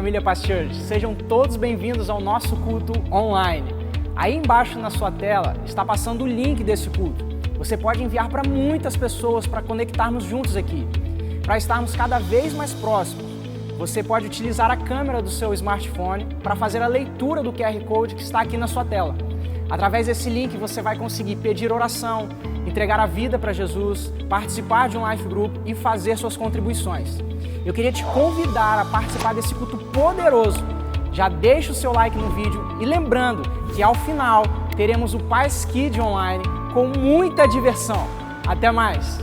família Past Church, sejam todos bem-vindos ao nosso culto online. Aí embaixo na sua tela está passando o link desse culto. Você pode enviar para muitas pessoas para conectarmos juntos aqui. Para estarmos cada vez mais próximos, você pode utilizar a câmera do seu smartphone para fazer a leitura do QR Code que está aqui na sua tela. Através desse link você vai conseguir pedir oração, entregar a vida para Jesus, participar de um life group e fazer suas contribuições. Eu queria te convidar a participar desse culto poderoso. Já deixa o seu like no vídeo e lembrando que ao final teremos o Paz Kids online com muita diversão. Até mais!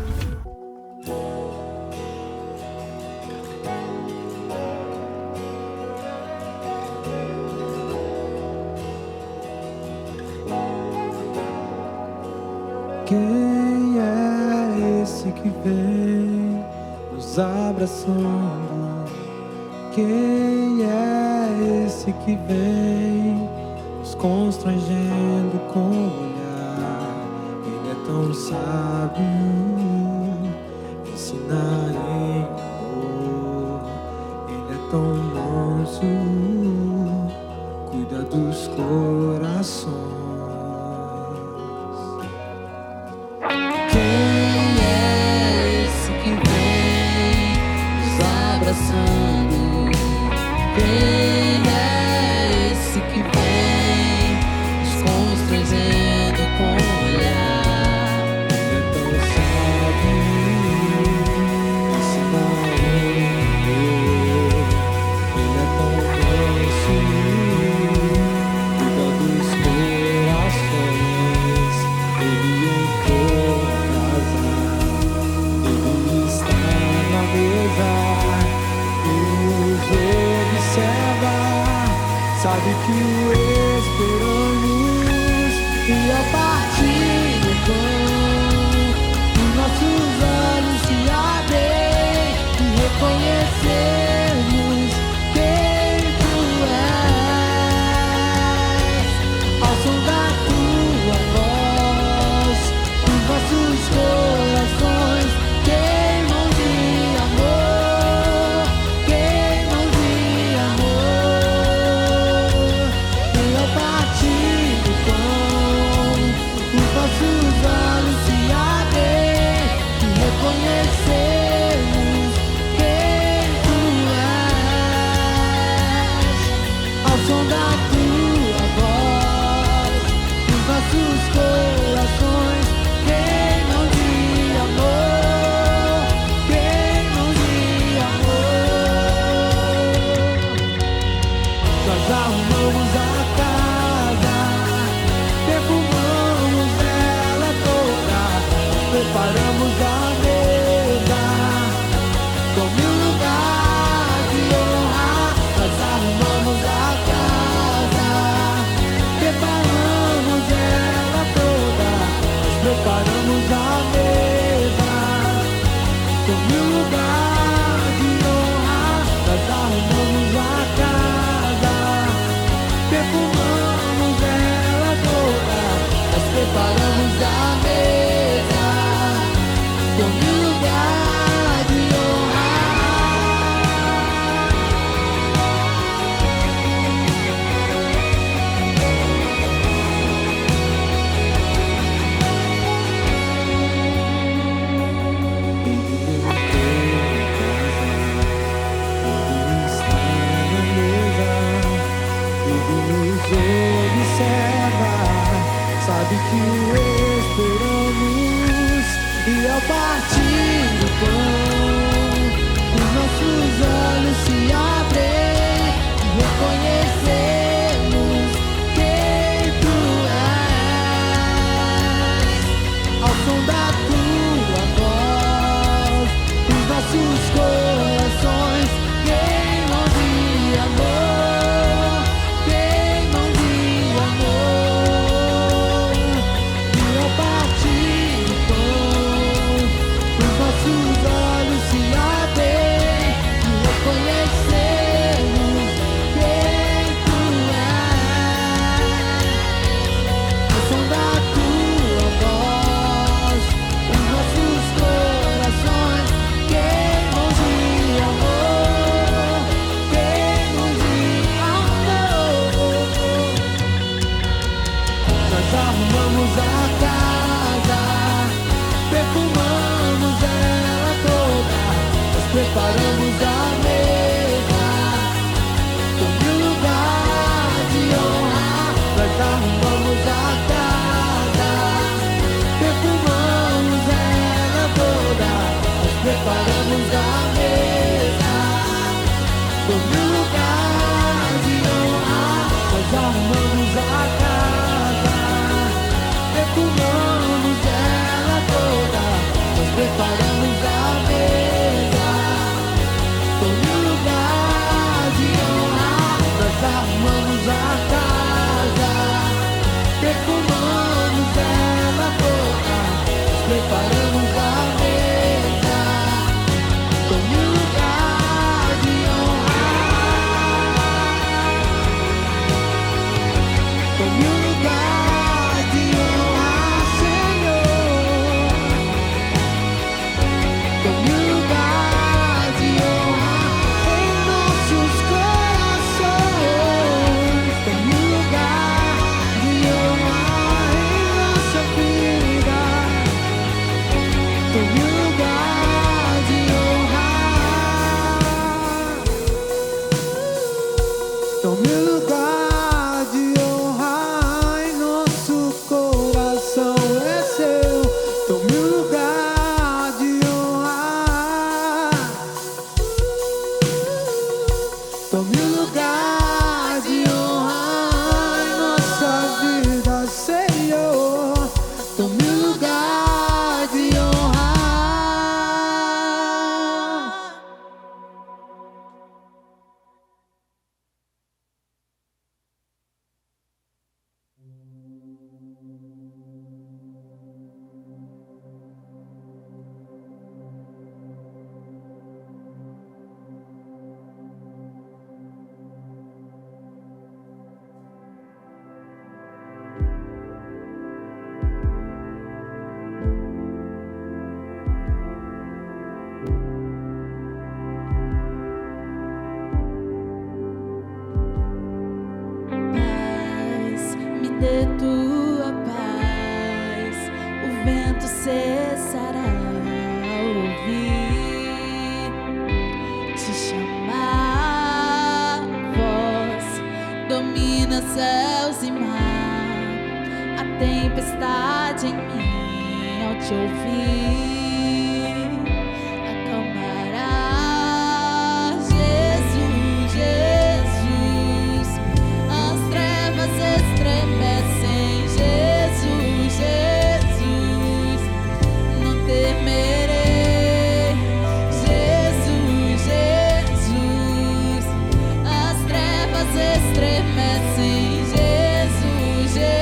Quem é esse que vem nos abraçando? Quem é esse que vem nos constrangendo com o olhar? Ele é tão sábio, ensina em amor. Ele é tão manso, cuida dos corações. Quem é esse que vem nos constrangendo com o olhar? Ele é tão sábio, ensina amor. Ele é tão manso, cuida dos corações. Ele entrou na casa, ele está na mesa. Sabe que o esperamos e a partir do pão os nossos olhos se abrem e reconhecemos quem tu és. Ao som da tua voz, os nossos corações queimam de amor, queimam de amor. Nossos olhos se abrem e reconhecemos quem tu és. Ao som da tua voz, os nossos corações queimam de amor, queimam de amor. Nós arrumamos a preparamos a mesa como um lugar de honra. Nós arrumamos a casa, preparamos ela toda. Nós preparamos a mesa como um lugar de honra. Nós arrumamos a casa, perfumamos ela toda. Nós preparamos a mesa. Sabe que o esperamos e ao partir do pão os nossos olhos se abrem e reconhecemos quem tu és. Ao som da tua voz, os nossos corações queimam de amor, queimam de amor. E ao partir do pão, os nossos olhos se abrem e arrumamos a casa, perfumamos ela toda, nós preparamos a mesa, sobre o lugar de honra. Nós arrumamos a casa, perfumamos ela toda, nós preparamos a mesa, sobre o lugar de honra. Nós arrumamos a casa, perfumamos ela toda, nós preparamos a mesa, sobre o lugar de honra. Nós arrumamos a casa, perfumamos ela toda, nós preparamos a mesa, sobre o lugar de honra. Sobre o lugar de honra, Senhor. Sobre o lugar de honra em nossos corações. Sobre o lugar de honra em nossa vida. Sobre o lugar de honra. Sobre o lugar de honra em nosso coração é seu. Tome o lugar de honra. Tome o lugar de honra em nossa vida, Senhor. Tome o lugar de honra. Paz, me dê tua paz, o vento cessará ao ouvir te chamar. Voz domina céus e mar, a tempestade em mim ao te ouvir acalmará. Jesus, Jesus, as trevas estremecem. Jesus, Jesus, não temerei. Jesus, Jesus, as trevas estremecem. Jesus, Jesus.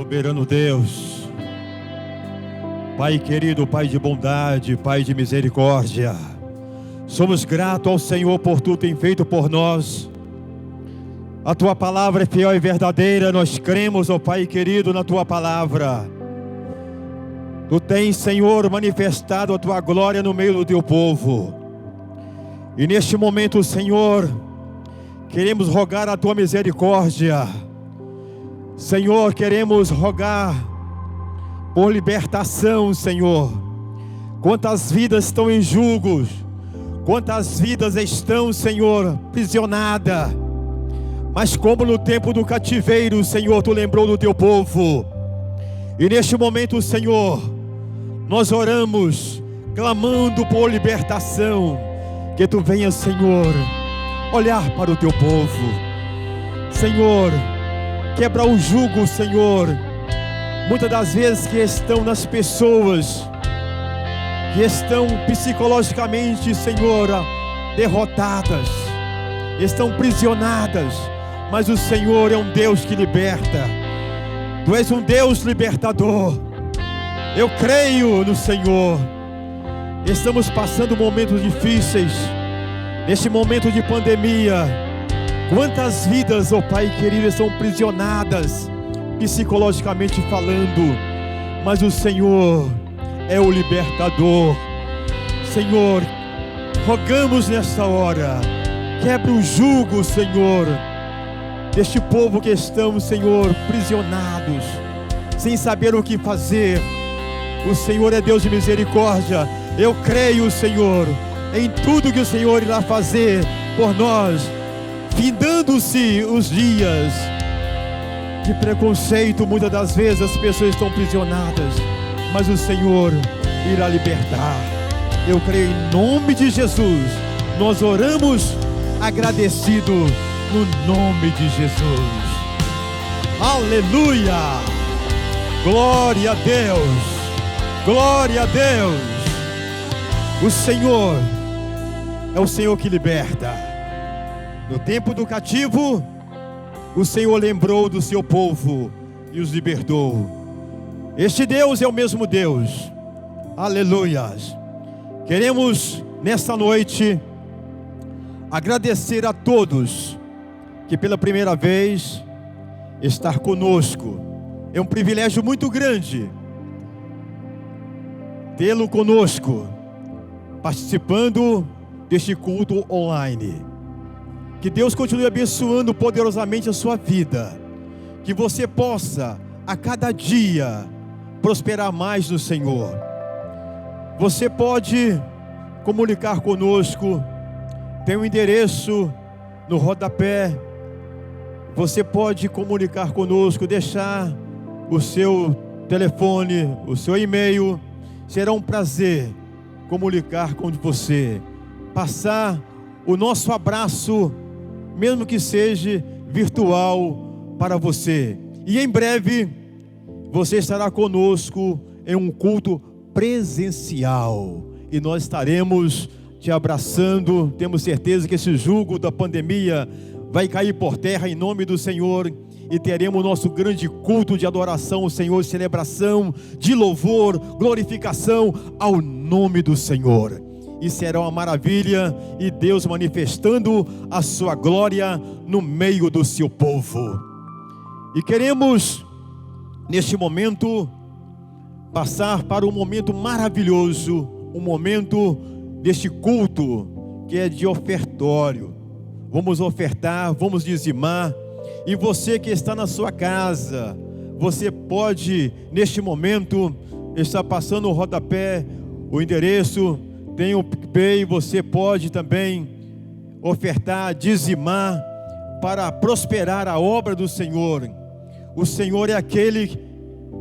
Soberano Deus, Pai querido, Pai de bondade, Pai de misericórdia, somos gratos ao Senhor por tudo que tem feito por nós. A Tua palavra é fiel e verdadeira, nós cremos, ó Pai querido, na Tua palavra. Tu tens, Senhor, manifestado a Tua glória no meio do Teu povo. E neste momento, Senhor, queremos rogar a Tua misericórdia. Senhor, queremos rogar por libertação, Senhor. Quantas vidas estão em julgos, quantas vidas estão, Senhor, aprisionadas. Mas como no tempo do cativeiro, Senhor, Tu lembrou do Teu povo. E neste momento, Senhor, nós oramos, clamando por libertação. Que Tu venha, Senhor, olhar para o Teu povo. Senhor, quebra o jugo, Senhor, muitas das vezes que estão nas pessoas, que estão psicologicamente, Senhor, derrotadas, estão prisionadas, mas o Senhor é um Deus que liberta. Tu és um Deus libertador. Eu creio no Senhor. Estamos passando momentos difíceis, neste momento de pandemia. Quantas vidas, ó Pai querido, são aprisionadas, psicologicamente falando, mas o Senhor é o libertador. Senhor, rogamos nessa hora, quebre o jugo, Senhor, deste povo que estamos, Senhor, prisionados, sem saber o que fazer. O Senhor é Deus de misericórdia. Eu creio, Senhor, em tudo que o Senhor irá fazer por nós. Findando-se os dias de preconceito, muitas das vezes as pessoas estão prisionadas, mas o Senhor irá libertar. Eu creio em nome de Jesus. Nós oramos agradecido no nome de Jesus. Aleluia! Glória a Deus! Glória a Deus! O Senhor é o Senhor que liberta. No tempo do cativo, o Senhor lembrou do seu povo e os libertou. Este Deus é o mesmo Deus. Aleluias. Queremos nesta noite agradecer a todos que pela primeira vez estar conosco. É um privilégio muito grande tê-lo conosco, participando deste culto online. Que Deus continue abençoando poderosamente a sua vida. Que você possa, a cada dia, prosperar mais no Senhor. Você pode comunicar conosco. Tem um endereço no rodapé. Você pode comunicar conosco, deixar o seu telefone, o seu e-mail. Será um prazer comunicar com você. Passar o nosso abraço, mesmo que seja virtual, para você. E em breve você estará conosco em um culto presencial, e nós estaremos te abraçando. Temos certeza que esse jugo da pandemia vai cair por terra em nome do Senhor, e teremos o nosso grande culto de adoração ao Senhor, celebração de louvor, glorificação ao nome do Senhor. E será uma maravilha, e Deus manifestando a sua glória no meio do seu povo. E queremos neste momento passar para um momento maravilhoso, um momento deste culto que é de ofertório. Vamos ofertar, vamos dizimar. E você que está na sua casa, você pode neste momento estar passando o rodapé, o endereço, tem o PicPay. Você pode também ofertar, dizimar, para prosperar a obra do Senhor. O Senhor é aquele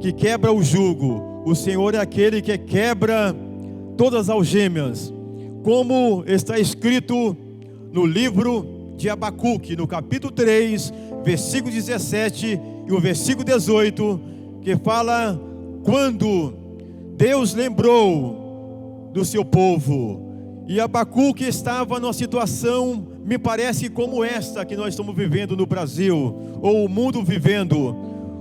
que quebra o jugo. O Senhor é aquele que quebra todas as algemas. Como está escrito no livro de Abacuque, no capítulo 3, versículo 17 e o versículo 18, que fala quando Deus lembrou do seu povo. E Abacuque estava numa situação, me parece, como esta que nós estamos vivendo no Brasil, ou o mundo vivendo.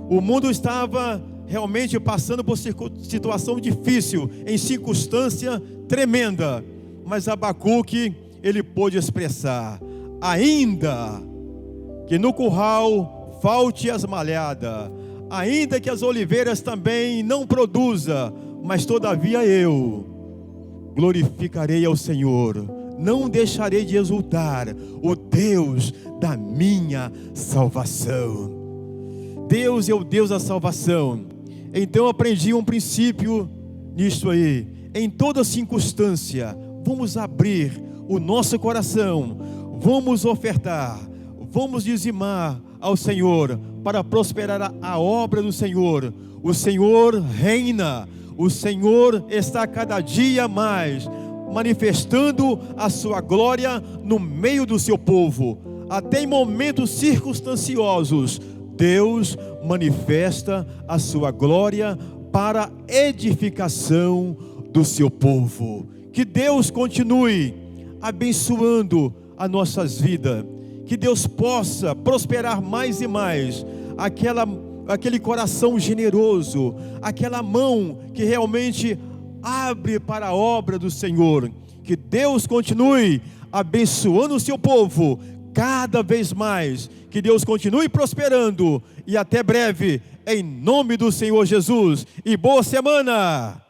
O mundo estava realmente passando por situação difícil, em circunstância tremenda. Mas Abacuque, ele pôde expressar: ainda que no curral falte as malhadas, ainda que as oliveiras também não produza, mas todavia eu glorificarei ao Senhor, não deixarei de exultar o Deus da minha salvação. Deus é o Deus da salvação. Então eu aprendi um princípio nisso aí. Em toda circunstância, vamos abrir o nosso coração, vamos ofertar, vamos dizimar ao Senhor, para prosperar a obra do Senhor. O Senhor reina, o Senhor está cada dia mais manifestando a sua glória no meio do seu povo. Até em momentos circunstanciosos, Deus manifesta a sua glória para a edificação do seu povo. Que Deus continue abençoando as nossas vidas. Que Deus possa prosperar mais e mais aquele coração generoso, aquela mão que realmente abre para a obra do Senhor. Que Deus continue abençoando o seu povo cada vez mais. Que Deus continue prosperando. E até breve, em nome do Senhor Jesus. E boa semana!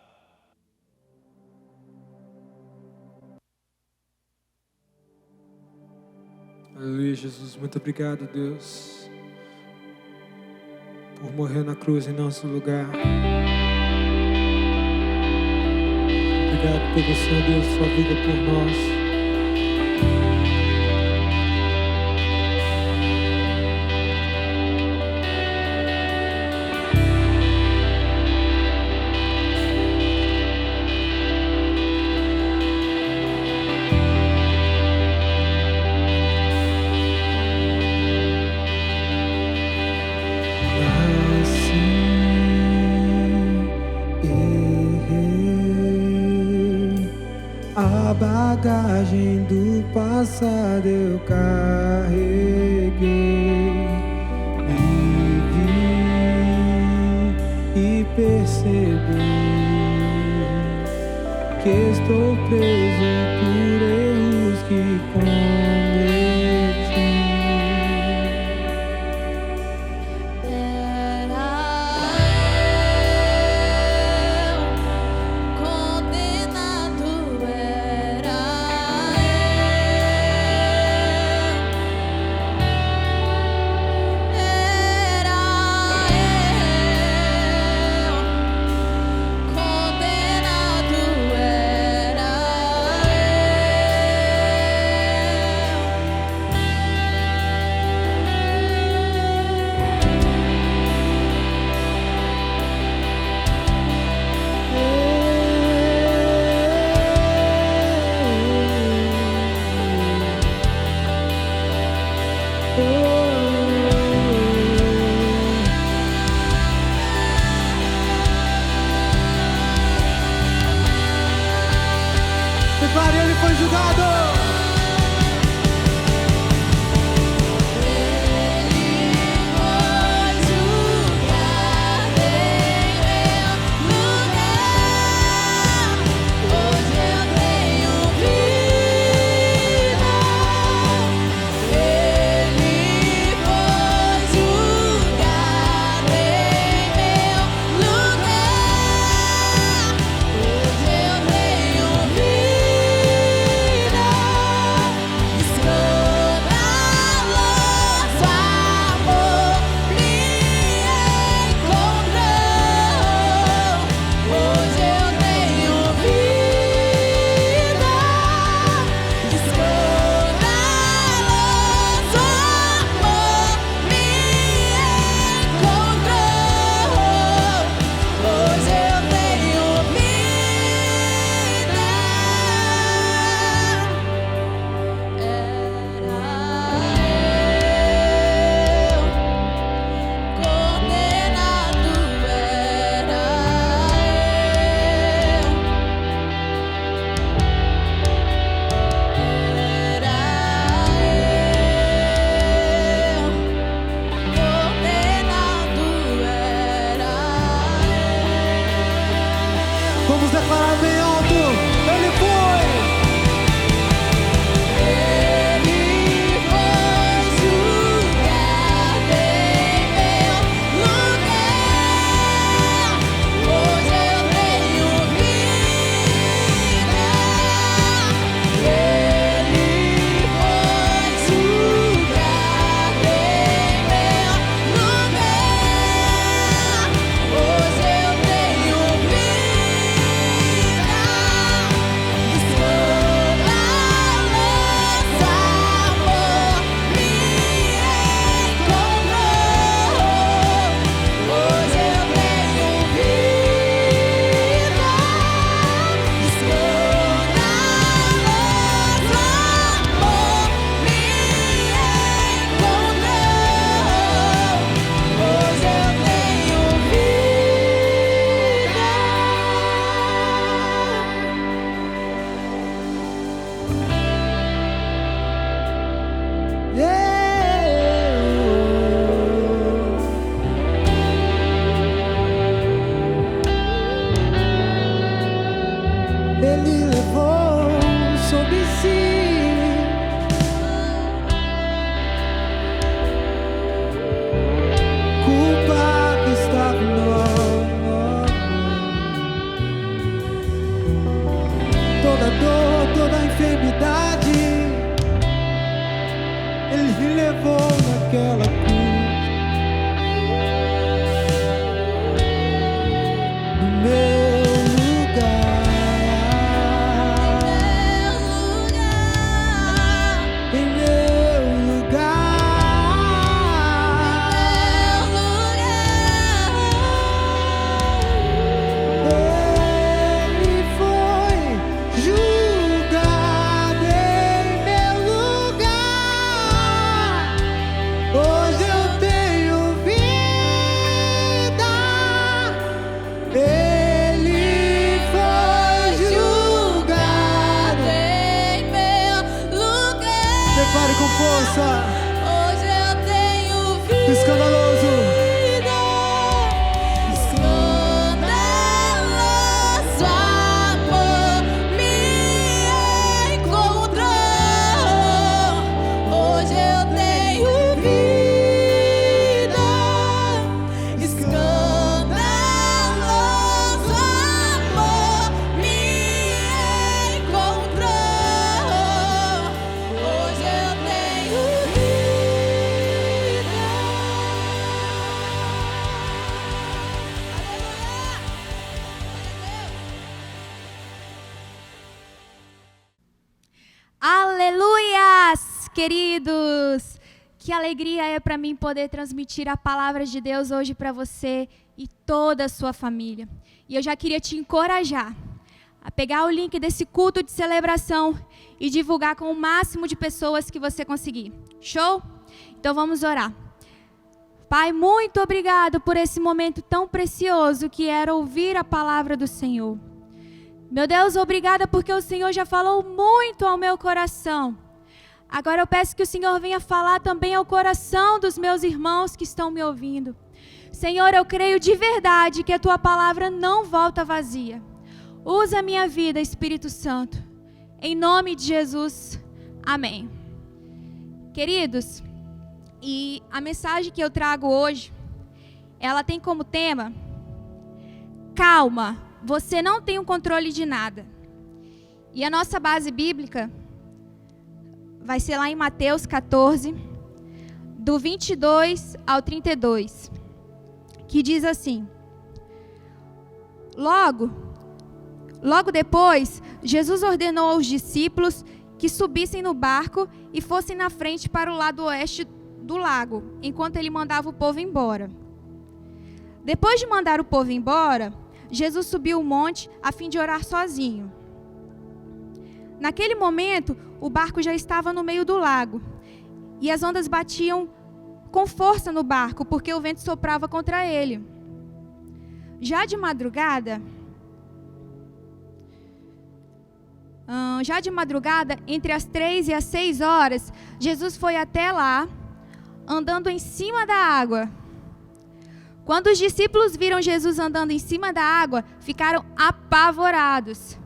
Aleluia, Jesus. Muito obrigado, Deus, por morrer na cruz em nosso lugar. Obrigado por você, Deus, sua vida por nós. A bagagem do passado eu carreguei e vi e percebi que estou preso por erros que cometi. Declare, ele foi julgado. Hoje eu tenho vida. Vamos declarar bem alto. Ele foi. Ele levou sobre si culpa que estava em nós. Toda dor, toda enfermidade, Ele levou naquela cruz. No meu lugar. Hoje eu tenho vida. Escandaloso. Escandaloso amor me encontrou. Hoje eu tenho vida. Escandaloso amor me encontrou. Hoje eu tenho vida. Aleluias, queridos! Que alegria é para mim poder transmitir a palavra de Deus hoje para você e toda a sua família. E eu já queria te encorajar a pegar o link desse culto de celebração e divulgar com o máximo de pessoas que você conseguir. Show? Então vamos orar. Pai, muito obrigado por esse momento tão precioso que era ouvir a palavra do Senhor. Meu Deus, obrigada porque o Senhor já falou muito ao meu coração. Agora eu peço que o Senhor venha falar também ao coração dos meus irmãos que estão me ouvindo. Senhor, eu creio de verdade que a Tua palavra não volta vazia. Usa a minha vida, Espírito Santo. Em nome de Jesus. Amém. Queridos, e a mensagem que eu trago hoje, ela tem como tema: calma, você não tem o controle de nada. E a nossa base bíblica vai ser lá em Mateus 14, do 22 ao 32, que diz assim: Logo depois, Jesus ordenou aos discípulos que subissem no barco e fossem na frente para o lado oeste do lago, enquanto ele mandava o povo embora. Depois de mandar o povo embora, Jesus subiu o monte a fim de orar sozinho. Naquele momento, o barco já estava no meio do lago, e as ondas batiam com força no barco, porque o vento soprava contra ele. Já de madrugada, entre as 3 e as 6 horas, Jesus foi até lá, andando em cima da água. Quando os discípulos viram Jesus andando em cima da água, ficaram apavorados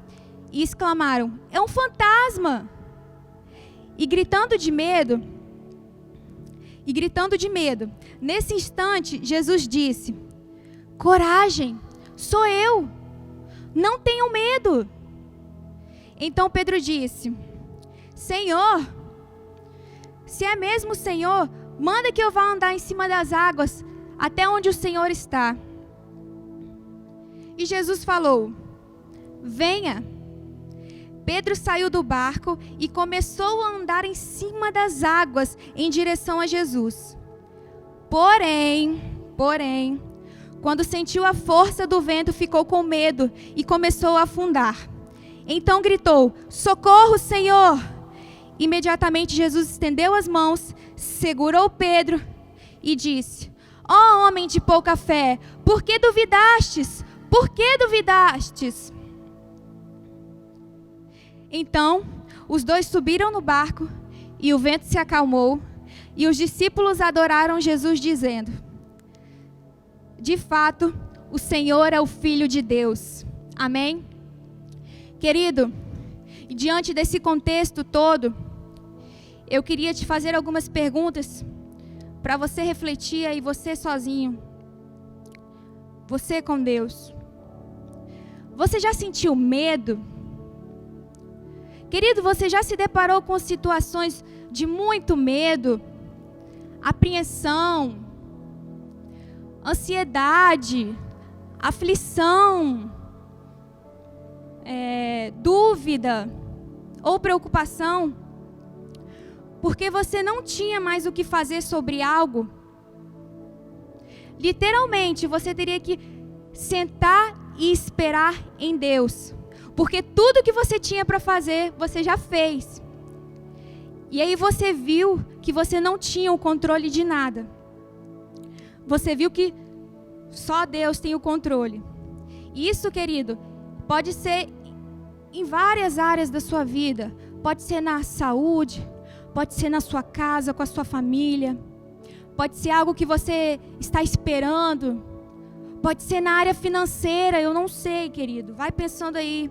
e exclamaram: é um fantasma! E gritando de medo, nesse instante, Jesus disse: coragem, sou eu, não tenham medo. Então Pedro disse: Senhor, se é mesmo o Senhor, manda que eu vá andar em cima das águas até onde o Senhor está. E Jesus falou: venha. Pedro saiu do barco e começou a andar em cima das águas em direção a Jesus. Porém, quando sentiu a força do vento, ficou com medo e começou a afundar. Então gritou: socorro, Senhor! Imediatamente Jesus estendeu as mãos, segurou Pedro e disse: ó homem de pouca fé, por que duvidastes? Por que duvidastes? Então, os dois subiram no barco e o vento se acalmou e os discípulos adoraram Jesus dizendo: de fato, o Senhor é o Filho de Deus. Amém? Querido, diante desse contexto todo, eu queria te fazer algumas perguntas para você refletir aí, você sozinho, você com Deus. Você já sentiu medo? Querido, você já se deparou com situações de muito medo, apreensão, ansiedade, aflição, dúvida ou preocupação? Porque você não tinha mais o que fazer sobre algo? Literalmente, você teria que sentar e esperar em Deus. Porque tudo que você tinha para fazer, você já fez. E aí você viu que você não tinha o controle de nada. Você viu que só Deus tem o controle. E isso, querido, pode ser em várias áreas da sua vida. Pode ser na saúde, pode ser na sua casa, com a sua família. Pode ser algo que você está esperando. Pode ser na área financeira, eu não sei, querido. Vai pensando aí.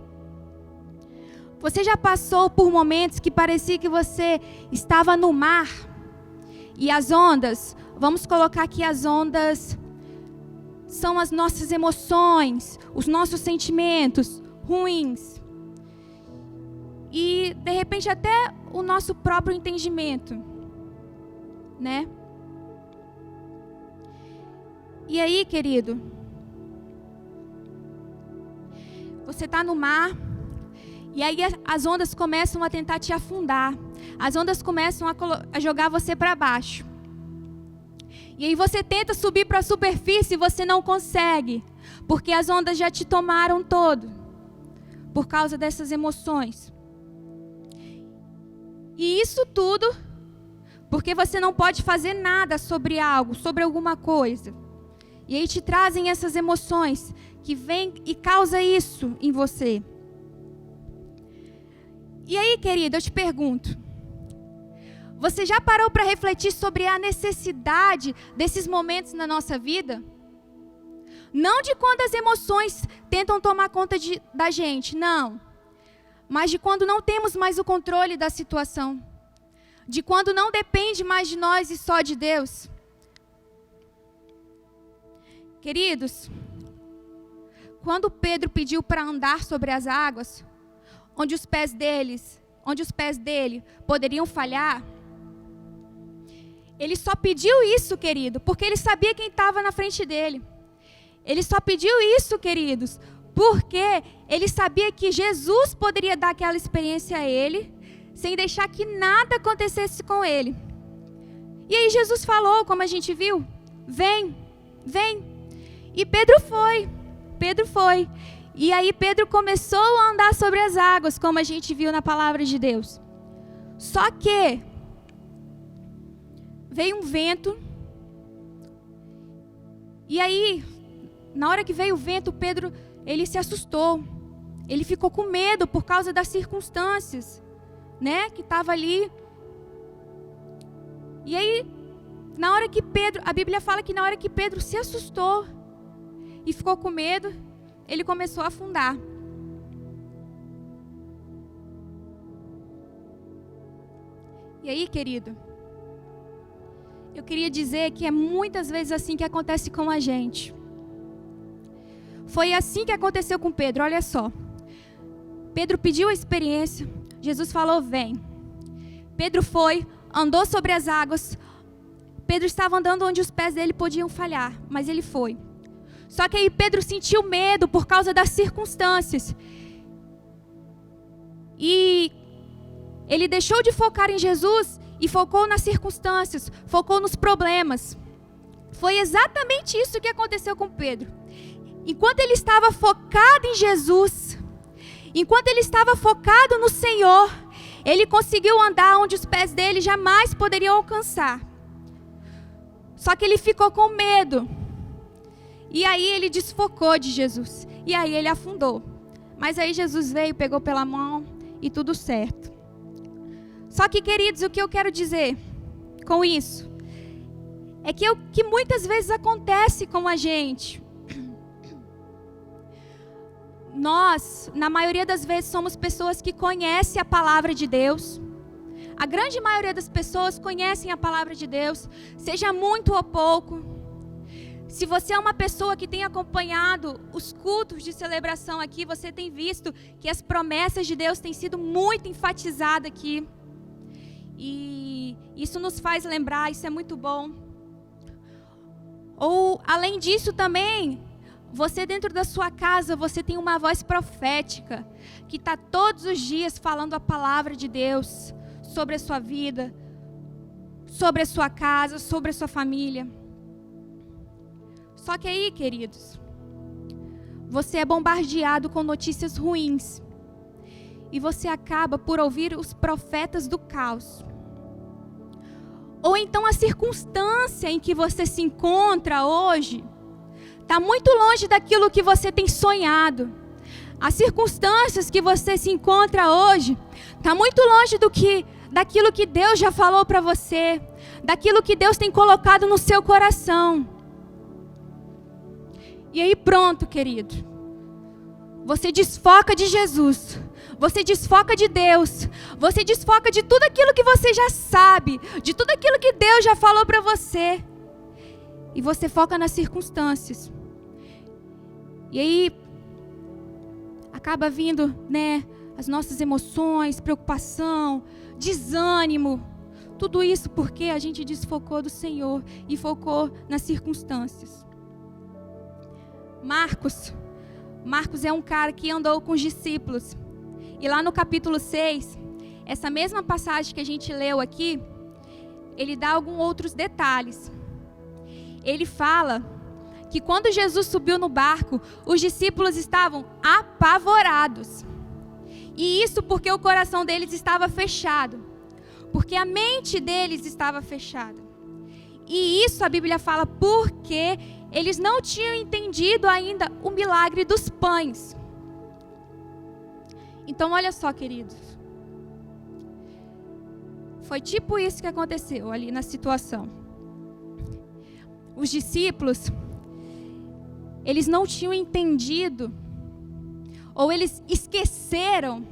Você já passou por momentos que parecia que você estava no mar e as ondas, vamos colocar aqui as ondas, são as nossas emoções, os nossos sentimentos ruins. E de repente até o nosso próprio entendimento, né? E aí, querido, você está no mar. E aí as ondas começam a tentar te afundar. As ondas começam a jogar você para baixo. E aí você tenta subir para a superfície e você não consegue. Porque as ondas já te tomaram todo. Por causa dessas emoções. E isso tudo porque você não pode fazer nada sobre algo, sobre alguma coisa. E aí te trazem essas emoções que vêm e causam isso em você. E aí, querida, eu te pergunto, você já parou para refletir sobre a necessidade desses momentos na nossa vida? Não de quando as emoções tentam tomar conta da gente, não. Mas de quando não temos mais o controle da situação. De quando não depende mais de nós e só de Deus. Queridos, quando Pedro pediu para andar sobre as águas, onde os pés dele poderiam falhar, ele só pediu isso, querido, porque ele sabia quem estava na frente dele. Ele só pediu isso, queridos, porque ele sabia que Jesus poderia dar aquela experiência a ele, sem deixar que nada acontecesse com ele. E aí Jesus falou, como a gente viu, vem. E Pedro foi. E aí Pedro começou a andar sobre as águas, como a gente viu na palavra de Deus. Só que veio um vento. E aí, na hora que veio o vento, Pedro, ele se assustou. Ele ficou com medo por causa das circunstâncias, né, que estava ali. E aí, na hora que Pedro, a Bíblia fala que na hora que Pedro se assustou e ficou com medo, ele começou a afundar. E aí, querido, eu queria dizer que é muitas vezes assim que acontece com a gente. Foi assim que aconteceu com Pedro, olha só. Pedro pediu a experiência, Jesus falou, vem. Pedro foi, andou sobre as águas. Pedro estava andando onde os pés dele podiam falhar, mas ele foi. Só que aí Pedro sentiu medo por causa das circunstâncias. E ele deixou de focar em Jesus e focou nas circunstâncias, focou nos problemas. Foi exatamente isso que aconteceu com Pedro. Enquanto ele estava focado em Jesus, enquanto ele estava focado no Senhor, ele conseguiu andar onde os pés dele jamais poderiam alcançar. Só que ele ficou com medo. E aí ele desfocou de Jesus. E aí ele afundou. Mas aí Jesus veio, pegou pela mão e tudo certo. Só que, queridos, o que eu quero dizer com isso é que muitas vezes acontece com a gente. Nós, na maioria das vezes, somos pessoas que conhecem a palavra de Deus. A grande maioria das pessoas conhecem a palavra de Deus, seja muito ou pouco. Se você é uma pessoa que tem acompanhado os cultos de celebração aqui, você tem visto que as promessas de Deus têm sido muito enfatizadas aqui. E isso nos faz lembrar, isso é muito bom. Ou, além disso também, você dentro da sua casa, você tem uma voz profética, que está todos os dias falando a palavra de Deus sobre a sua vida, sobre a sua casa, sobre a sua família. Só que aí, queridos, você é bombardeado com notícias ruins. E você acaba por ouvir os profetas do caos. Ou então a circunstância em que você se encontra hoje está muito longe daquilo que você tem sonhado. As circunstâncias que você se encontra hoje está muito longe daquilo que Deus já falou para você, daquilo que Deus tem colocado no seu coração. E aí pronto, querido. Você desfoca de Jesus. Você desfoca de Deus. Você desfoca de tudo aquilo que você já sabe, de tudo aquilo que Deus já falou para você. E você foca nas circunstâncias. E aí acaba vindo, as nossas emoções, preocupação, desânimo. Tudo isso porque a gente desfocou do Senhor e focou nas circunstâncias. Marcos é um cara que andou com os discípulos. E lá no capítulo 6, essa mesma passagem que a gente leu aqui, ele dá alguns outros detalhes. Ele fala que quando Jesus subiu no barco, os discípulos estavam apavorados. E isso porque o coração deles estava fechado. Porque a mente deles estava fechada. E isso a Bíblia fala porque eles não tinham entendido ainda o milagre dos pães. Então olha só, queridos. Foi tipo isso que aconteceu ali na situação. Os discípulos, eles não tinham entendido, ou eles esqueceram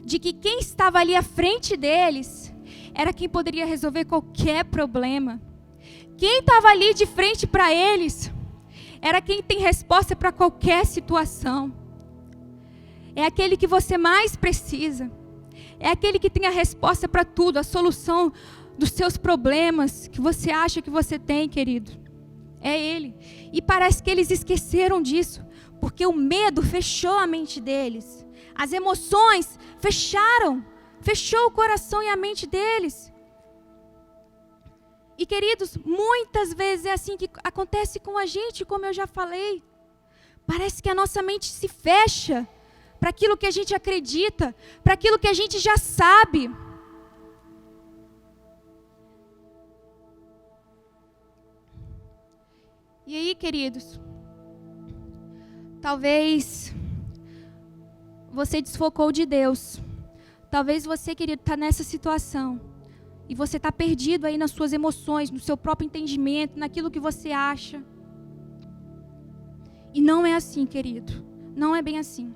de que quem estava ali à frente deles era quem poderia resolver qualquer problema. Quem estava ali de frente para eles era quem tem resposta para qualquer situação. É aquele que você mais precisa. É aquele que tem a resposta para tudo, a solução dos seus problemas que você acha que você tem, querido. É Ele. E parece que eles esqueceram disso, porque o medo fechou a mente deles. As emoções fechou o coração e a mente deles. E, queridos, muitas vezes é assim que acontece com a gente, como eu já falei. Parece que a nossa mente se fecha para aquilo que a gente acredita, para aquilo que a gente já sabe. E aí, queridos, talvez você desfocou de Deus. Talvez você, querido, está nessa situação. e você está perdido aí nas suas emoções, no seu próprio entendimento, naquilo que você acha. E não é assim, querido. Não é bem assim.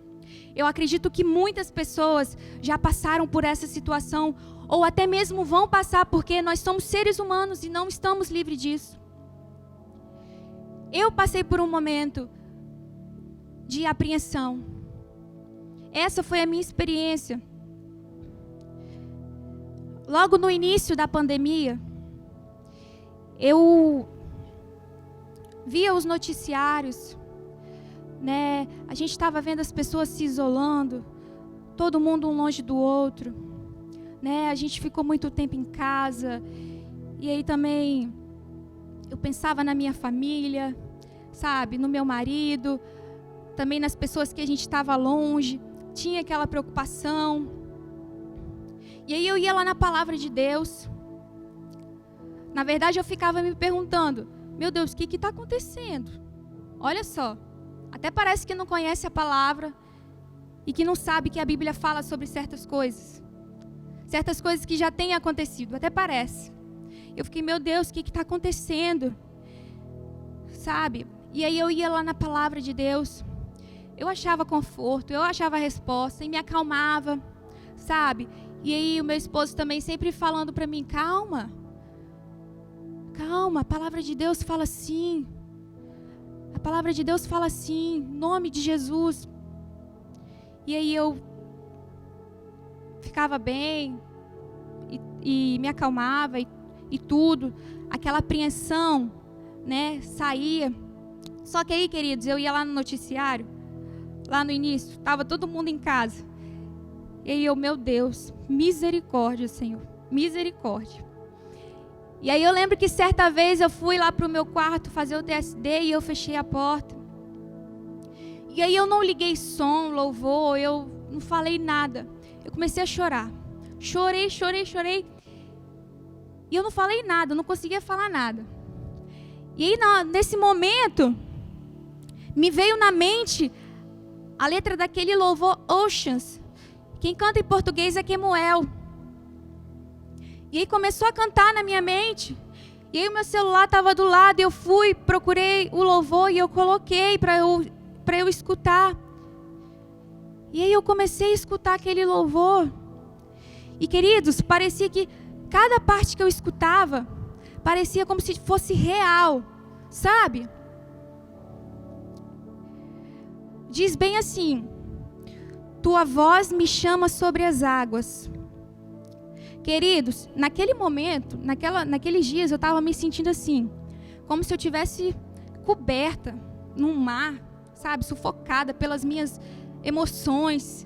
Eu acredito que muitas pessoas já passaram por essa situação, ou até mesmo vão passar, porque nós somos seres humanos e não estamos livres disso. Eu passei por um momento de apreensão. Essa foi a minha experiência. Logo no início da pandemia, eu via os noticiários, né? A gente estava vendo as pessoas se isolando, todo mundo um longe do outro, né? A gente ficou muito tempo em casa, e aí também eu pensava na minha família, sabe? No meu marido, também nas pessoas que a gente estava longe, tinha aquela preocupação. E aí eu ia lá na palavra de Deus. Na verdade, eu ficava me perguntando, meu Deus, o que está acontecendo? Olha só, até parece que não conhece a palavra e que não sabe que a Bíblia fala sobre certas coisas que já têm acontecido, até parece. Eu fiquei, meu Deus, o que está acontecendo? Sabe? E aí eu ia lá na palavra de Deus, eu achava conforto, eu achava a resposta e me acalmava, sabe? E aí o meu esposo também sempre falando para mim, calma, a palavra de Deus fala assim, a palavra de Deus fala assim, em nome de Jesus. E aí eu ficava bem e me acalmava e tudo, aquela apreensão, né, saía. Só que aí, queridos, eu ia lá no noticiário, lá no início, estava todo mundo em casa. E aí eu, meu Deus, misericórdia, Senhor, misericórdia. E aí eu lembro que certa vez eu fui lá para o meu quarto fazer o TSD e eu fechei a porta. E aí eu não liguei som, louvor, eu não falei nada. Eu comecei a chorar. Chorei. E eu não falei nada, eu não conseguia falar nada. E aí nesse momento, me veio na mente a letra daquele louvor Oceans. Quem canta em português é Kemuel. E aí começou a cantar na minha mente. E aí o meu celular estava do lado. Eu fui, procurei o louvor e eu coloquei para eu escutar. E aí eu comecei a escutar aquele louvor. E queridos, parecia que cada parte que eu escutava, parecia como se fosse real, sabe? Diz bem assim: tua voz me chama sobre as águas. Queridos, naquele momento, naqueles dias eu estava me sentindo assim, como se eu tivesse coberta num mar, sabe, sufocada pelas minhas emoções,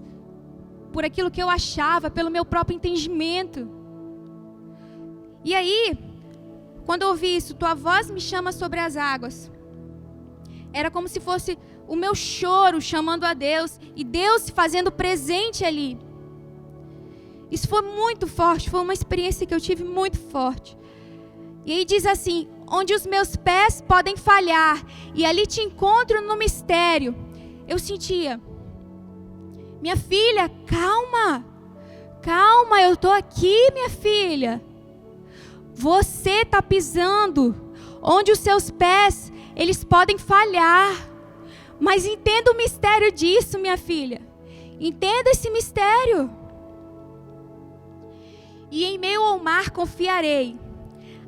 por aquilo que eu achava, pelo meu próprio entendimento. E aí, quando eu ouvi isso, tua voz me chama sobre as águas, era como se fosse o meu choro chamando a Deus e Deus se fazendo presente ali. Isso foi muito forte, foi uma experiência que eu tive muito forte. E aí diz assim: onde os meus pés podem falhar, e ali te encontro no mistério. Eu sentia, minha filha, calma, eu estou aqui, minha filha. Você está pisando onde os seus pés, eles podem falhar. Mas entenda o mistério disso, minha filha. Entenda esse mistério. E em meio ao mar confiarei,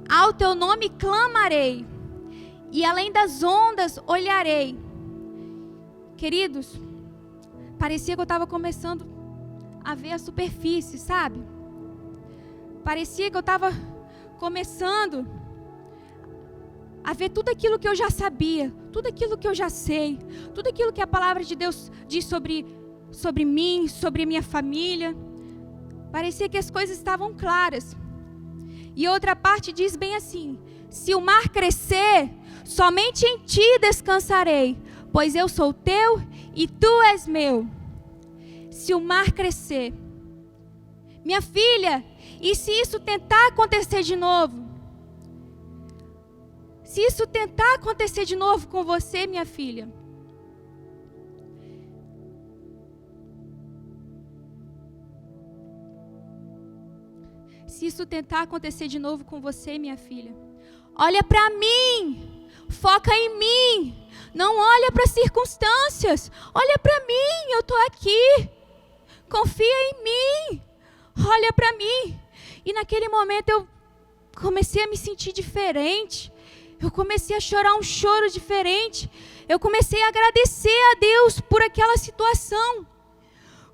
ao teu nome clamarei, e além das ondas olharei. Queridos, parecia que eu estava começando a ver a superfície, sabe? Parecia que eu estava começando a ver tudo aquilo que eu já sabia, tudo aquilo que eu já sei, tudo aquilo que a palavra de Deus diz sobre mim, sobre a minha família. Parecia que as coisas estavam claras. E outra parte diz bem assim: se o mar crescer, somente em ti descansarei, pois eu sou teu e tu és meu. Se o mar crescer, minha filha, e se isso tentar acontecer de novo? Se isso tentar acontecer de novo com você, minha filha, se isso tentar acontecer de novo com você, minha filha, olha para mim, foca em mim, não olha para as circunstâncias, olha para mim, eu estou aqui, confia em mim, olha para mim. E naquele momento eu comecei a me sentir diferente, eu comecei a chorar um choro diferente, eu comecei a agradecer a Deus por aquela situação,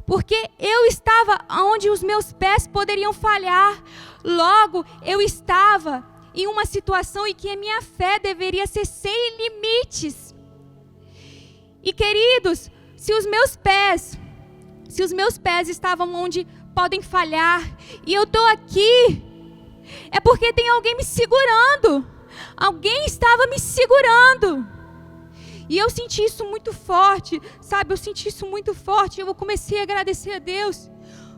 porque eu estava onde os meus pés poderiam falhar, logo eu estava em uma situação em que a minha fé deveria ser sem limites. E queridos, se os meus pés estavam onde podem falhar, e eu estou aqui, é porque tem alguém me segurando, alguém estava me segurando. E eu senti isso muito forte, sabe? Eu senti isso muito forte. Eu comecei a agradecer a Deus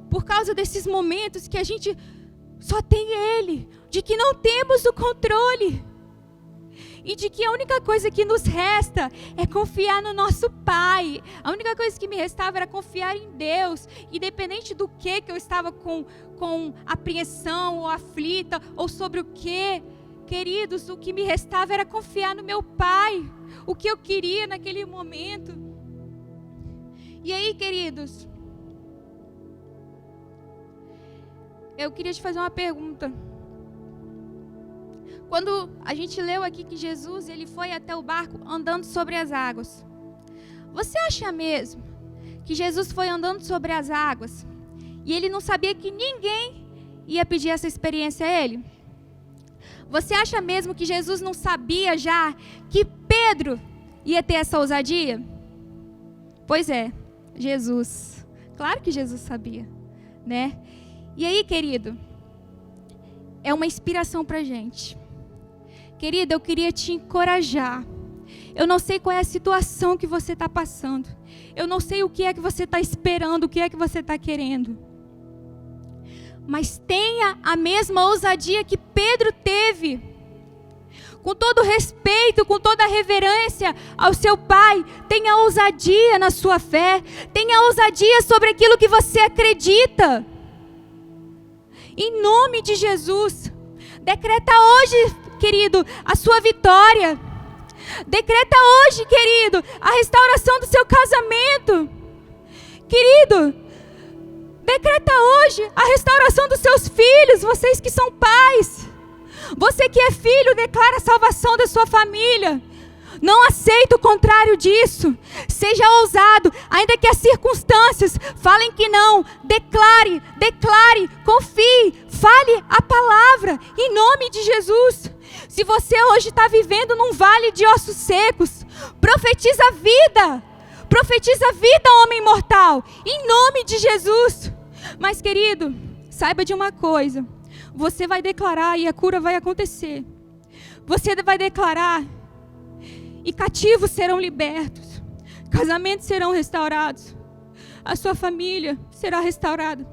por causa desses momentos que a gente só tem Ele, de que não temos o controle e de que a única coisa que nos resta é confiar no nosso Pai. A única coisa que me restava era confiar em Deus, independente do que eu estava com apreensão ou aflita ou sobre o que. Queridos, o que me restava era confiar no meu Pai, o que eu queria naquele momento. E aí, queridos, eu queria te fazer uma pergunta. Quando a gente leu aqui que Jesus, ele foi até o barco andando sobre as águas, você acha mesmo que Jesus foi andando sobre as águas e ele não sabia que ninguém ia pedir essa experiência a ele? Você acha mesmo que Jesus não sabia já que Pedro ia ter essa ousadia? Pois é, Jesus. Claro que Jesus sabia, né? E aí, querido, é uma inspiração pra gente. Querido, eu queria te encorajar. Eu não sei qual é a situação que você está passando. Eu não sei o que é que você está esperando, o que é que você está querendo. Mas tenha a mesma ousadia que Pedro teve. Com todo respeito, com toda reverência ao seu Pai, tenha ousadia na sua fé. Tenha ousadia sobre aquilo que você acredita. Em nome de Jesus. Decreta hoje, querido, a sua vitória. Decreta hoje, querido, a restauração do seu casamento. Querido, decreta hoje a restauração dos seus filhos, vocês que são pais. Você que é filho, declara a salvação da sua família. Não aceita o contrário disso. Seja ousado, ainda que as circunstâncias falem que não. Declare, confie, fale a palavra, em nome de Jesus. Se você hoje está vivendo num vale de ossos secos, profetiza vida, homem mortal, em nome de Jesus. Mas, querido, saiba de uma coisa, você vai declarar e a cura vai acontecer. Você vai declarar e cativos serão libertos, casamentos serão restaurados, a sua família será restaurada,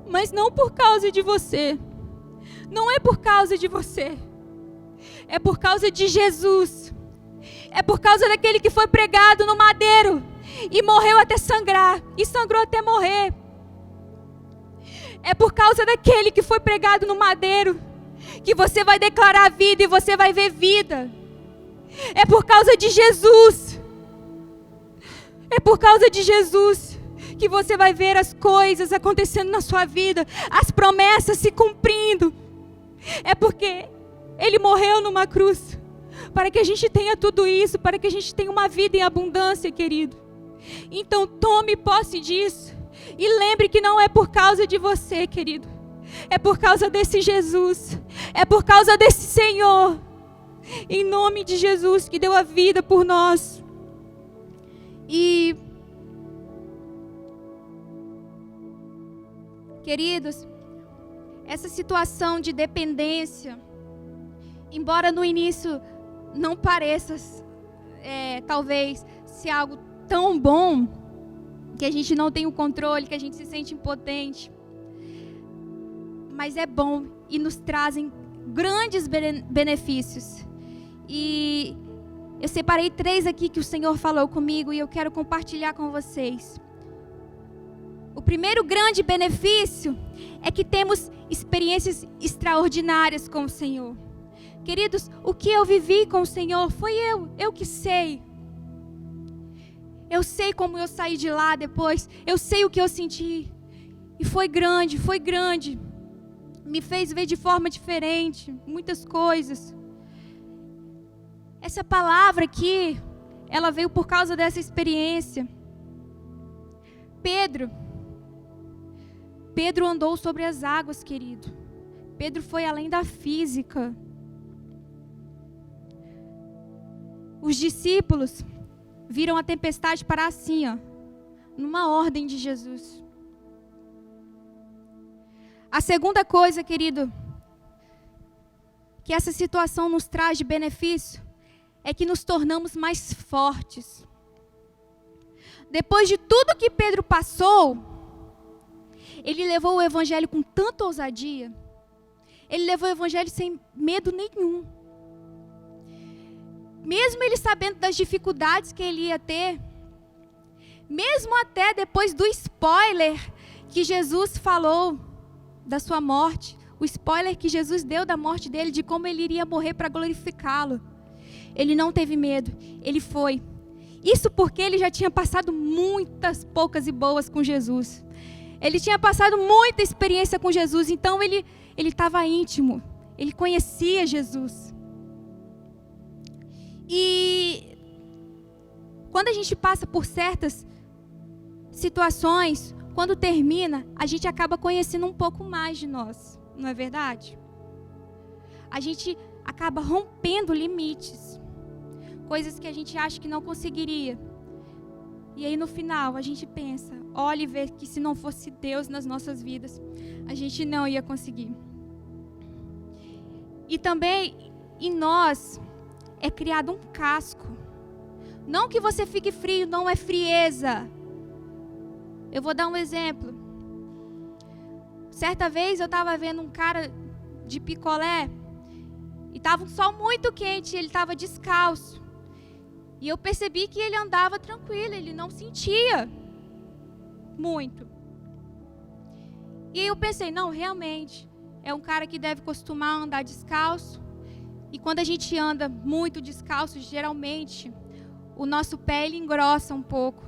mas não por causa de você, não é por causa de você, é por causa de Jesus, é por causa daquele que foi pregado no madeiro e morreu até sangrar, e sangrou até morrer. É por causa daquele que foi pregado no madeiro que você vai declarar vida e você vai ver vida. É por causa de Jesus. É por causa de Jesus que você vai ver as coisas acontecendo na sua vida, as promessas se cumprindo. É porque Ele morreu numa cruz para que a gente tenha tudo isso, para que a gente tenha uma vida em abundância, querido. Então tome posse disso e lembre que não é por causa de você, querido. É por causa desse Jesus, é por causa desse Senhor, em nome de Jesus, que deu a vida por nós. E, queridos, essa situação de dependência, embora no início não pareça, talvez, ser algo tão bom, que a gente não tem o controle, que a gente se sente impotente, mas é bom e nos trazem grandes benefícios. E eu separei 3 aqui que o Senhor falou comigo e eu quero compartilhar com vocês. O primeiro grande benefício é que temos experiências extraordinárias com o Senhor. Queridos, o que eu vivi com o Senhor foi eu que sei. Eu sei como eu saí de lá depois, eu sei o que eu senti. E foi grande. Me fez ver de forma diferente, muitas coisas. Essa palavra aqui, ela veio por causa dessa experiência. Pedro andou sobre as águas, querido. Pedro foi além da física. Os discípulos viram a tempestade parar assim, ó, numa ordem de Jesus. A segunda coisa, querido, que essa situação nos traz de benefício, é que nos tornamos mais fortes. Depois de tudo que Pedro passou, ele levou o evangelho com tanta ousadia. Ele levou o evangelho sem medo nenhum. Mesmo ele sabendo das dificuldades que ele ia ter, mesmo até depois do spoiler que Jesus falou da sua morte, o spoiler que Jesus deu da morte dele, de como ele iria morrer para glorificá-lo, ele não teve medo, ele foi. Isso porque ele já tinha passado muitas poucas e boas com Jesus. Ele tinha passado muita experiência com Jesus, então ele estava íntimo, ele conhecia Jesus. E quando a gente passa por certas situações, quando termina, a gente acaba conhecendo um pouco mais de nós, não é verdade? A gente acaba rompendo limites, coisas que a gente acha que não conseguiria. E aí no final a gente pensa, olha e vê que se não fosse Deus nas nossas vidas, a gente não ia conseguir. E também em nós é criado um casco. Não que você fique frio, não é frieza. Eu vou dar um exemplo. Certa vez eu estava vendo um cara de picolé e estava um sol muito quente e ele estava descalço. E eu percebi que ele andava tranquilo, ele não sentia muito. E aí eu pensei, não, realmente, é um cara que deve costumar andar descalço. E quando a gente anda muito descalço, geralmente, o nosso pé ele engrossa um pouco.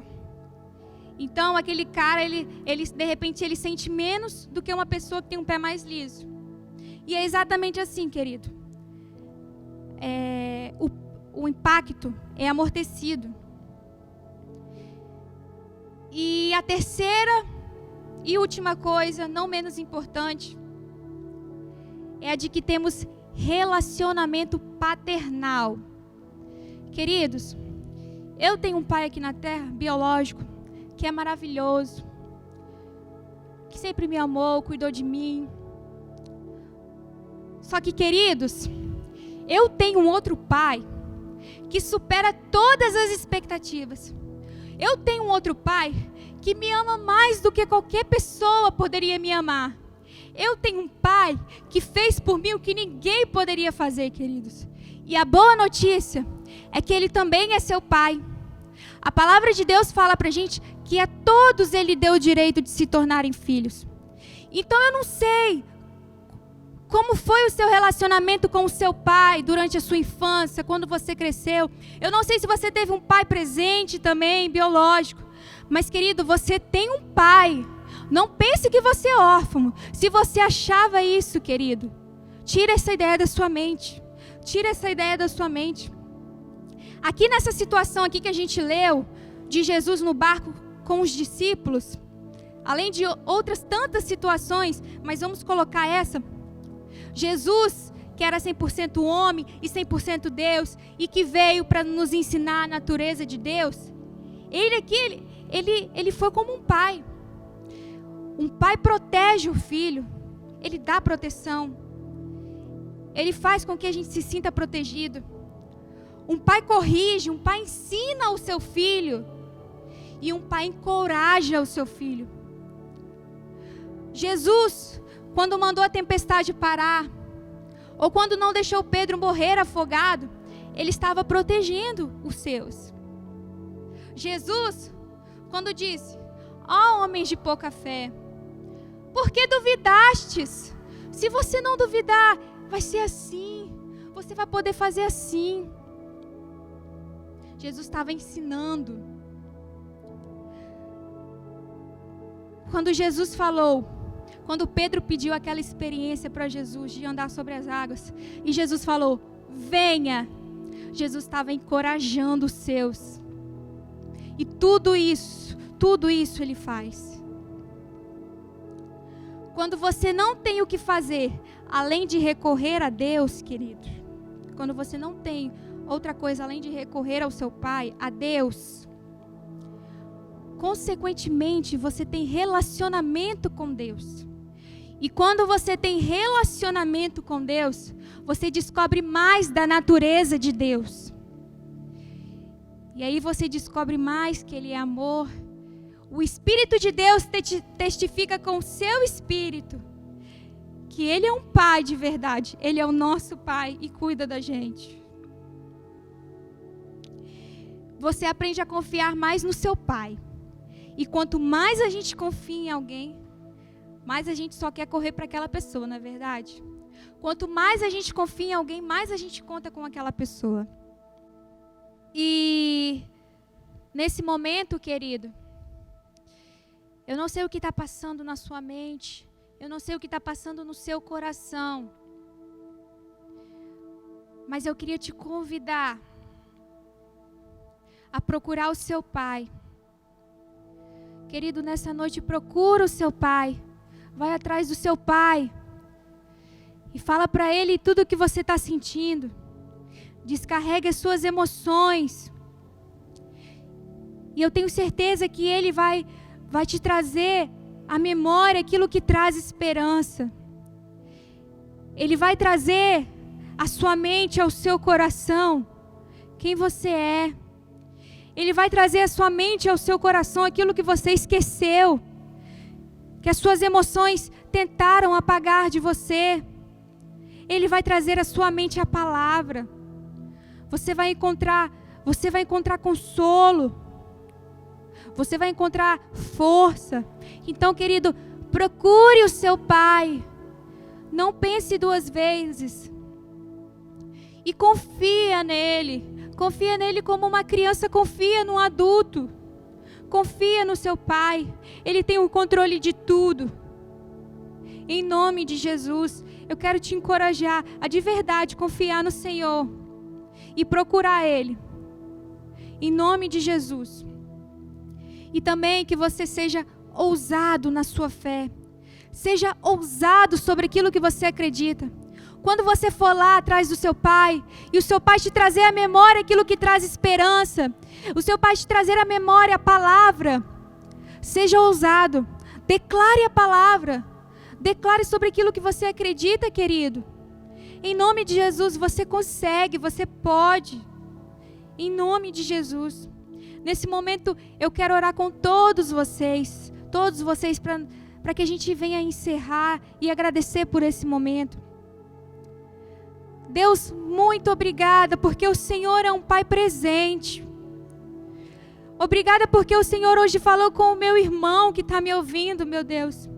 Então, aquele cara, ele de repente, ele sente menos do que uma pessoa que tem um pé mais liso. E é exatamente assim, querido. O impacto é amortecido. E a terceira e última coisa, não menos importante, é a de que temos relacionamento paternal. Queridos, eu tenho um pai aqui na terra, biológico, que é maravilhoso, que sempre me amou, cuidou de mim. Só que, queridos, eu tenho um outro pai que supera todas as expectativas. Eu tenho um outro pai que me ama mais do que qualquer pessoa poderia me amar. Eu tenho um pai que fez por mim o que ninguém poderia fazer, queridos. E a boa notícia é que ele também é seu pai. A palavra de Deus fala pra gente que a todos ele deu o direito de se tornarem filhos. Então eu não sei como foi o seu relacionamento com o seu pai durante a sua infância, quando você cresceu. Eu não sei se você teve um pai presente também, biológico. Mas, querido, você tem um pai. Não pense que você é órfão. Se você achava isso, querido, tira essa ideia da sua mente. Tira essa ideia da sua mente. Aqui nessa situação aqui que a gente leu, de Jesus no barco com os discípulos, além de outras tantas situações, mas vamos colocar essa. Jesus, que era 100% homem e 100% Deus, e que veio para nos ensinar a natureza de Deus, ele foi como um pai. Um pai protege o filho, ele dá proteção, ele faz com que a gente se sinta protegido. Um pai corrige, um pai ensina o seu filho, e um pai encoraja o seu filho. Jesus, quando mandou a tempestade parar, ou quando não deixou Pedro morrer afogado, ele estava protegendo os seus. Jesus, quando disse, Ó homens de pouca fé, por que duvidastes? Se você não duvidar, vai ser assim. Você vai poder fazer assim. Jesus estava ensinando. Quando Jesus falou, quando Pedro pediu aquela experiência para Jesus de andar sobre as águas, e Jesus falou, venha. Jesus estava encorajando os seus. E tudo isso Ele faz. Quando você não tem o que fazer, além de recorrer a Deus, querido, quando você não tem outra coisa além de recorrer ao seu Pai, a Deus, consequentemente, você tem relacionamento com Deus. E quando você tem relacionamento com Deus, você descobre mais da natureza de Deus. E aí você descobre mais que Ele é amor. O Espírito de Deus testifica com o seu Espírito que Ele é um Pai de verdade. Ele é o nosso Pai e cuida da gente. Você aprende a confiar mais no seu Pai. E quanto mais a gente confia em alguém, mais a gente só quer correr para aquela pessoa, não é verdade? Quanto mais a gente confia em alguém, mais a gente conta com aquela pessoa. E nesse momento, querido, eu não sei o que está passando na sua mente, eu não sei o que está passando no seu coração, mas eu queria te convidar a procurar o seu Pai. Querido, nessa noite procura o seu Pai, vai atrás do seu Pai e fala para Ele tudo o que você está sentindo. Descarregue as suas emoções. E eu tenho certeza que Ele vai te trazer à memória aquilo que traz esperança. Ele vai trazer à sua mente, ao seu coração, quem você é. Ele vai trazer à sua mente e ao seu coração aquilo que você esqueceu, que as suas emoções tentaram apagar de você. Ele vai trazer à sua mente a palavra. Você vai encontrar consolo. Você vai encontrar força. Então, querido, procure o seu Pai. Não pense duas vezes. E confia nele. Confia nele como uma criança confia num adulto. Confia no seu Pai. Ele tem o controle de tudo. Em nome de Jesus, eu quero te encorajar a de verdade confiar no Senhor e procurar Ele. Em nome de Jesus. E também que você seja ousado na sua fé. Seja ousado sobre aquilo que você acredita. Quando você for lá atrás do seu Pai, e o seu Pai te trazer à memória aquilo que traz esperança, o seu Pai te trazer à memória a palavra, seja ousado, declare a palavra, declare sobre aquilo que você acredita, querido. Em nome de Jesus, você consegue, você pode. Em nome de Jesus. Nesse momento, eu quero orar com todos vocês para que a gente venha encerrar e agradecer por esse momento. Deus, muito obrigada, porque o Senhor é um Pai presente. Obrigada porque o Senhor hoje falou com o meu irmão que está me ouvindo, meu Deus.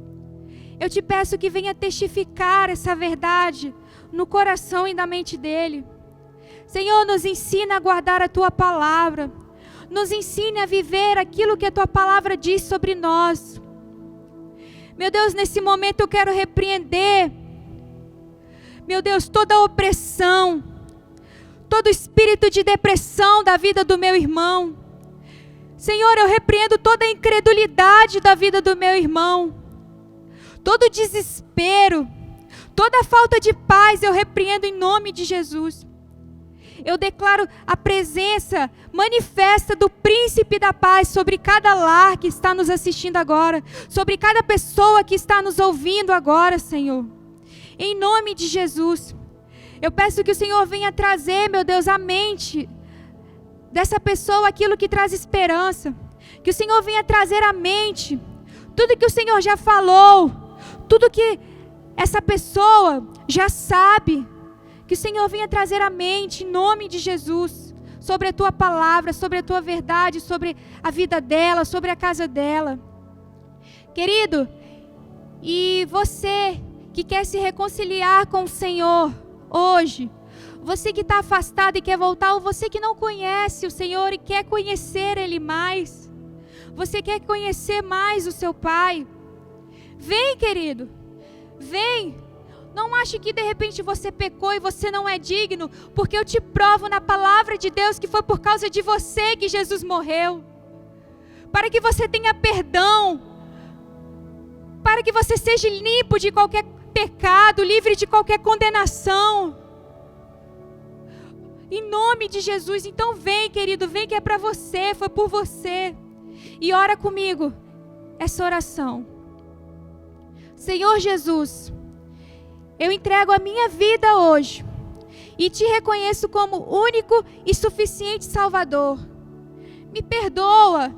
Eu te peço que venha testificar essa verdade no coração e na mente dele. Senhor, nos ensina a guardar a Tua palavra. Nos ensine a viver aquilo que a Tua palavra diz sobre nós. Meu Deus, nesse momento eu quero repreender, meu Deus, toda opressão, todo espírito de depressão da vida do meu irmão. Senhor, eu repreendo toda a incredulidade da vida do meu irmão. Todo desespero, toda falta de paz eu repreendo em nome de Jesus. Eu declaro a presença manifesta do Príncipe da Paz sobre cada lar que está nos assistindo agora, sobre cada pessoa que está nos ouvindo agora, Senhor. Em nome de Jesus, eu peço que o Senhor venha trazer, meu Deus, à mente dessa pessoa aquilo que traz esperança. Que o Senhor venha trazer à mente tudo que o Senhor já falou, tudo que essa pessoa já sabe. Que o Senhor venha trazer à mente, em nome de Jesus, sobre a Tua palavra, sobre a Tua verdade, sobre a vida dela, sobre a casa dela. Querido, e você que quer se reconciliar com o Senhor hoje, você que está afastado e quer voltar, ou você que não conhece o Senhor e quer conhecer Ele mais, você quer conhecer mais o seu Pai, vem, querido, vem. Não ache que de repente você pecou e você não é digno, porque eu te provo na palavra de Deus que foi por causa de você que Jesus morreu, para que você tenha perdão, para que você seja limpo de qualquer pecado, livre de qualquer condenação, em nome de Jesus. Então vem, querido, vem, que é para você, foi por você, e ora comigo essa oração. Senhor Jesus, eu entrego a minha vida hoje e te reconheço como único e suficiente Salvador. Me perdoa,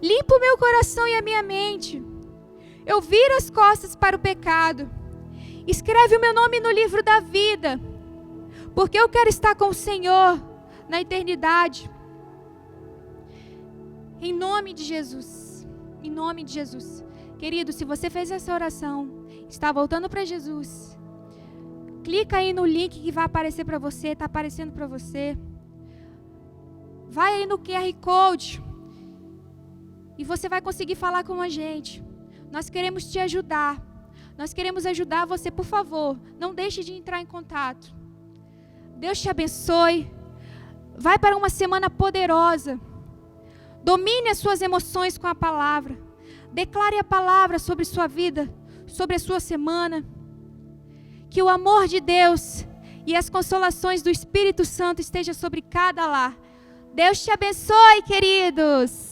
limpa o meu coração e a minha mente. Eu viro as costas para o pecado. Escreve o meu nome no livro da vida, porque eu quero estar com o Senhor na eternidade. Em nome de Jesus, em nome de Jesus. Querido, se você fez essa oração, está voltando para Jesus, clica aí no link que vai aparecer para você, está aparecendo para você. Vai aí no QR Code e você vai conseguir falar com a gente. Nós queremos te ajudar. Nós queremos ajudar você, por favor. Não deixe de entrar em contato. Deus te abençoe. Vai para uma semana poderosa. Domine as suas emoções com a palavra. Declare a palavra sobre sua vida, sobre a sua semana. Que o amor de Deus e as consolações do Espírito Santo estejam sobre cada lar. Deus te abençoe, queridos.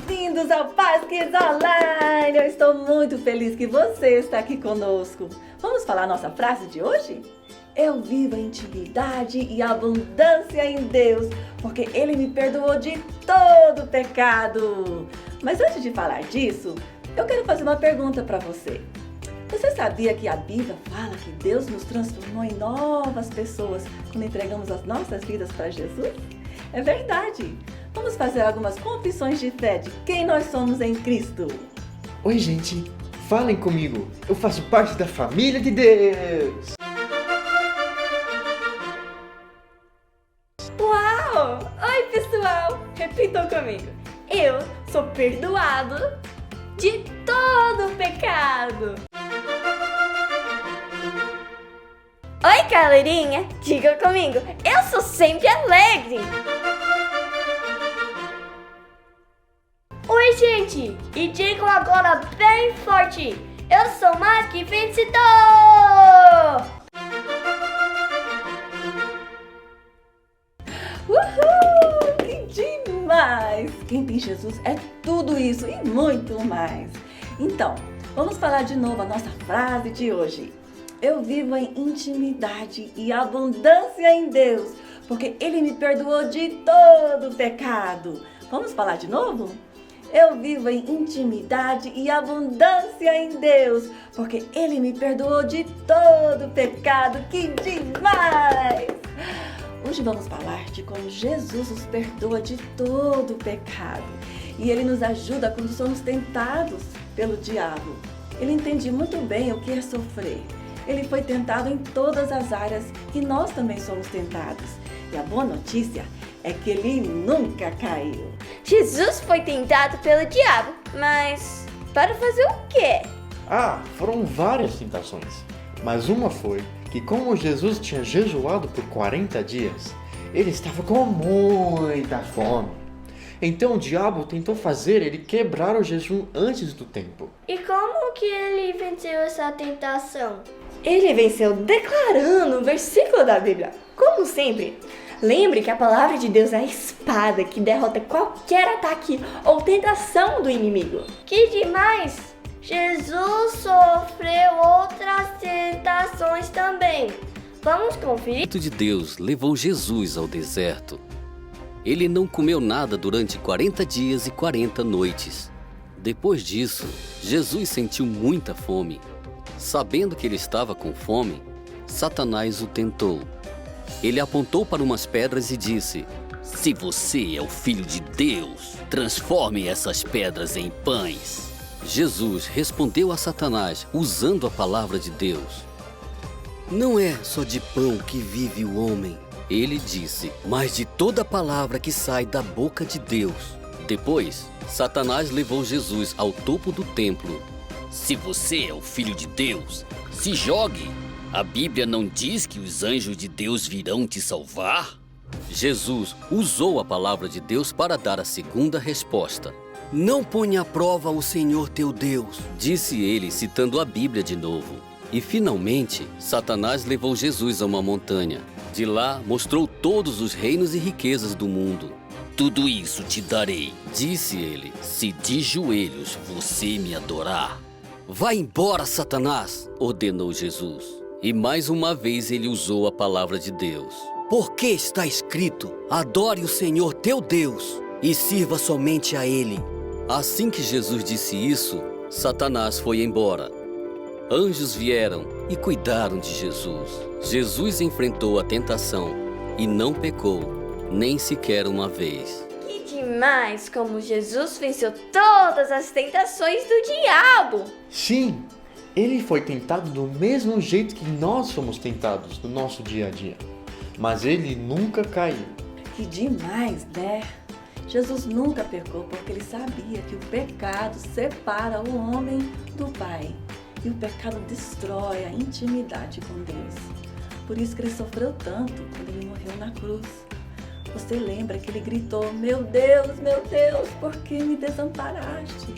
Bem-vindos ao Paz Kids Online! Eu estou muito feliz que você está aqui conosco. Vamos falar a nossa frase de hoje? Eu vivo a intimidade e a abundância em Deus, porque Ele me perdoou de todo pecado. Mas antes de falar disso, eu quero fazer uma pergunta para você. Você sabia que a Bíblia fala que Deus nos transformou em novas pessoas quando entregamos as nossas vidas para Jesus? É verdade! Vamos fazer algumas confissões de fé de quem nós somos em Cristo. Oi, gente, falem comigo. Eu faço parte da família de Deus. Uau! Oi, pessoal! Repitam comigo. Eu sou perdoado de todo pecado. Oi, galerinha! Diga comigo. Eu sou sempre alegre. Oi, gente! E digam agora bem forte. Eu sou mais que vencedor! Uhul! Que demais! Quem tem Jesus é tudo isso e muito mais. Então, vamos falar de novo a nossa frase de hoje. Eu vivo em intimidade e abundância em Deus, porque Ele me perdoou de todo pecado. Vamos falar de novo? Eu vivo em intimidade e abundância em Deus, porque Ele me perdoou de todo pecado. Que demais! Hoje vamos falar de como Jesus nos perdoa de todo pecado. E Ele nos ajuda quando somos tentados pelo diabo. Ele entende muito bem o que é sofrer. Ele foi tentado em todas as áreas e nós também somos tentados. E a boa notícia é que Ele nunca caiu. Jesus foi tentado pelo diabo, mas para fazer o quê? Foram várias tentações. Mas uma foi que, como Jesus tinha jejuado por 40 dias, ele estava com muita fome. Então o diabo tentou fazer ele quebrar o jejum antes do tempo. E como que ele venceu essa tentação? Ele venceu declarando o versículo da Bíblia, como sempre. Lembre que a palavra de Deus é a espada que derrota qualquer ataque ou tentação do inimigo. Que demais! Jesus sofreu outras tentações também. Vamos conferir? O Espírito de Deus levou Jesus ao deserto. Ele não comeu nada durante 40 dias e 40 noites. Depois disso, Jesus sentiu muita fome. Sabendo que ele estava com fome, Satanás o tentou. Ele apontou para umas pedras e disse: Se você é o Filho de Deus, transforme essas pedras em pães. Jesus respondeu a Satanás usando a palavra de Deus. Não é só de pão que vive o homem, ele disse, mas de toda palavra que sai da boca de Deus. Depois, Satanás levou Jesus ao topo do templo. Se você é o Filho de Deus, se jogue. A Bíblia não diz que os anjos de Deus virão te salvar? Jesus usou a palavra de Deus para dar a segunda resposta. Não ponha à prova o Senhor teu Deus, disse ele, citando a Bíblia de novo. E finalmente, Satanás levou Jesus a uma montanha. De lá, mostrou todos os reinos e riquezas do mundo. Tudo isso te darei, disse ele, se de joelhos você me adorar. Vá embora, Satanás, ordenou Jesus. E mais uma vez ele usou a palavra de Deus. Porque está escrito, adore o Senhor teu Deus e sirva somente a Ele. Assim que Jesus disse isso, Satanás foi embora. Anjos vieram e cuidaram de Jesus. Jesus enfrentou a tentação e não pecou, nem sequer uma vez. Que demais como Jesus venceu todas as tentações do diabo! Sim, ele foi tentado do mesmo jeito que nós somos tentados no nosso dia a dia. Mas ele nunca caiu. Que demais, né? Jesus nunca pecou porque ele sabia que o pecado separa o homem do Pai. E o pecado destrói a intimidade com Deus. Por isso que ele sofreu tanto quando ele morreu na cruz. Você lembra que ele gritou, meu Deus, por que me desamparaste?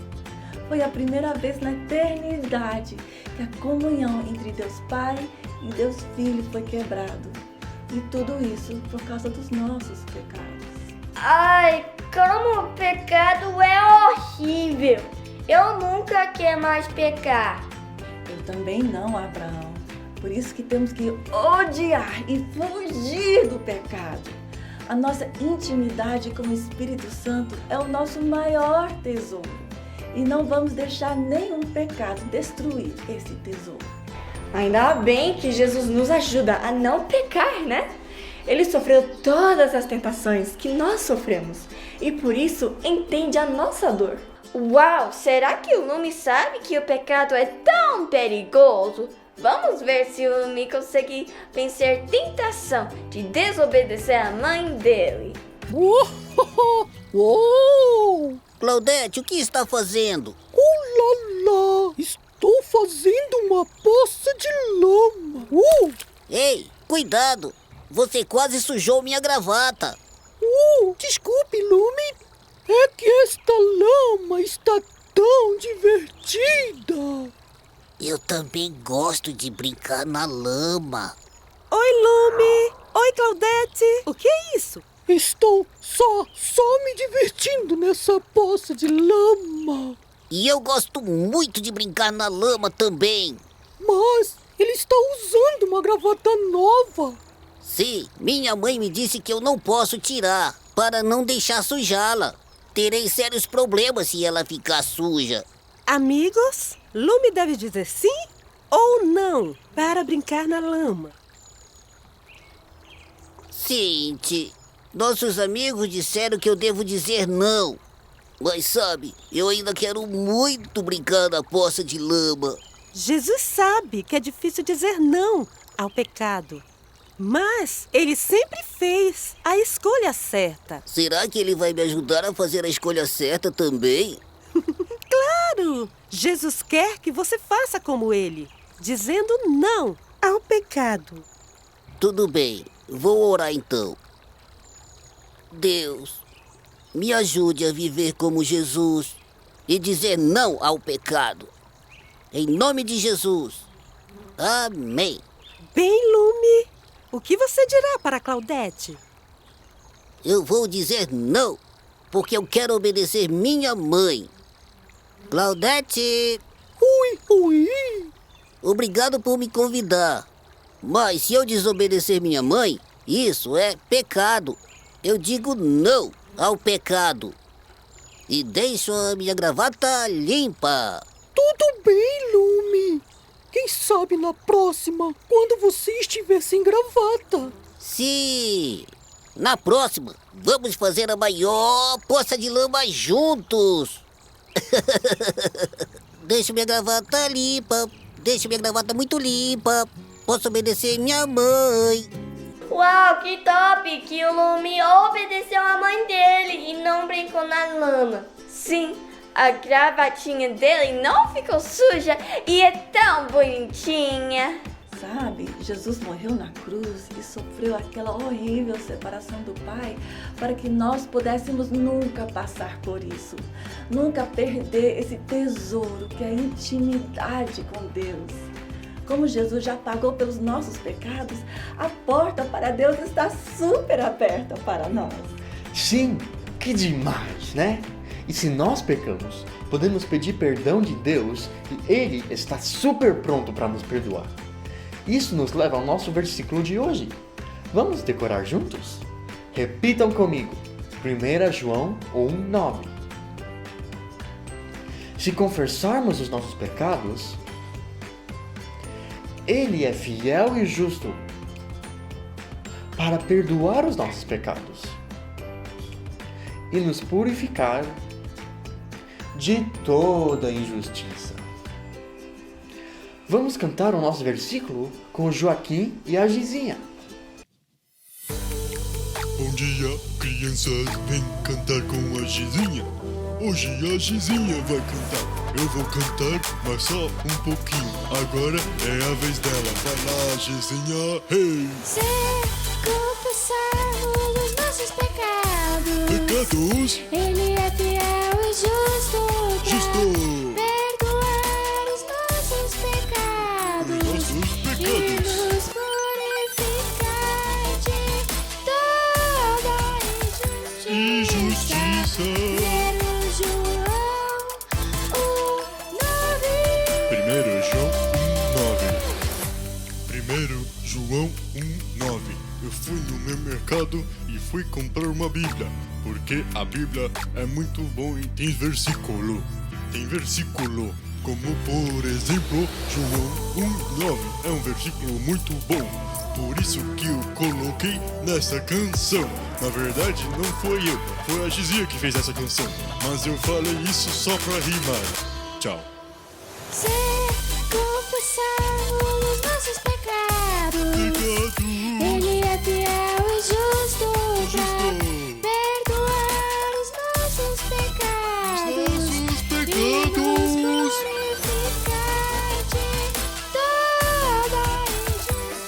Foi a primeira vez na eternidade que a comunhão entre Deus Pai e Deus Filho foi quebrado. E tudo isso por causa dos nossos pecados. Ai, como o pecado é horrível! Eu nunca quero mais pecar. Eu também não, Abraão. Por isso que temos que odiar e fugir do pecado. A nossa intimidade com o Espírito Santo é o nosso maior tesouro. E não vamos deixar nenhum pecado destruir esse tesouro. Ainda bem que Jesus nos ajuda a não pecar, né? Ele sofreu todas as tentações que nós sofremos e por isso entende a nossa dor. Uau, será que o Lume sabe que o pecado é tão perigoso? Vamos ver se o Lume consegue vencer tentação de desobedecer a mãe dele. Uou! Claudete, o que está fazendo? Olá! Estou fazendo uma poça de lama. Ei, cuidado! Você quase sujou minha gravata. Desculpe, Lume. É que esta lama está tão divertida. Eu também gosto de brincar na lama. Oi, Lume. Oi, Claudete. O que é isso? Estou só me divertindo nessa poça de lama. E eu gosto muito de brincar na lama também. Mas ele está usando uma gravata nova. Sim, minha mãe me disse que eu não posso tirar, para não deixar sujá-la. Terei sérios problemas se ela ficar suja. Amigos, Lume deve dizer sim ou não para brincar na lama. Cinti, nossos amigos disseram que eu devo dizer não. Mas sabe, eu ainda quero muito brincar na poça de lama. Jesus sabe que é difícil dizer não ao pecado. Mas ele sempre fez a escolha certa. Será que ele vai me ajudar a fazer a escolha certa também? Claro! Jesus quer que você faça como ele, dizendo não ao pecado. Tudo bem, vou orar então. Deus, me ajude a viver como Jesus e dizer não ao pecado. Em nome de Jesus. Amém. Bem, Lume, o que você dirá para Claudete? Eu vou dizer não, porque eu quero obedecer minha mãe. Claudete! Oi! Obrigado por me convidar. Mas se eu desobedecer minha mãe, isso é pecado. Eu digo não ao pecado. E deixo a minha gravata limpa. Tudo bem, Lume. Quem sabe, na próxima, quando você estiver sem gravata. Sim! Na próxima, vamos fazer a maior poça de lama juntos. Deixa minha gravata limpa. Deixa minha gravata muito limpa. Posso obedecer minha mãe. Uau, que top! Que o Lumi obedeceu a mãe dele e não brincou na lama. Sim, a gravatinha dele não ficou suja e é tão bonitinha. Sabe, Jesus morreu na cruz e sofreu aquela horrível separação do Pai para que nós pudéssemos nunca passar por isso. Nunca perder esse tesouro que é a intimidade com Deus. Como Jesus já pagou pelos nossos pecados, a porta para Deus está super aberta para nós. Sim, que demais, né? E se nós pecamos, podemos pedir perdão de Deus e Ele está super pronto para nos perdoar. Isso nos leva ao nosso versículo de hoje. Vamos decorar juntos? Repitam comigo. 1 João 1:9. Se confessarmos os nossos pecados, Ele é fiel e justo para perdoar os nossos pecados e nos purificar de toda injustiça. Vamos cantar o nosso versículo com o Joaquim e a Gizinha. Bom dia, crianças, vem cantar com a Gizinha. Hoje a Gizinha vai cantar. Eu vou cantar, mas só um pouquinho. Agora é a vez dela. Vai lá, Gizinha, hey! Se confessarmos os nossos pecados, Ele é fiel e justo para perdoar os nossos pecados e nos purificar de toda injustiça. 1 João 1:9. Eu fui no meu mercado e fui comprar uma Bíblia, porque a Bíblia é muito bom e tem versículo. Tem versículo, como por exemplo, João 1:9. É um versículo muito bom, por isso que eu coloquei nessa canção. Na verdade, não foi eu, foi a Gizinha que fez essa canção, mas eu falei isso só pra rimar. Tchau. Se confessarmos os nossos pecados, Ele é fiel e justo para perdoar os nossos pecados e nos purificar de toda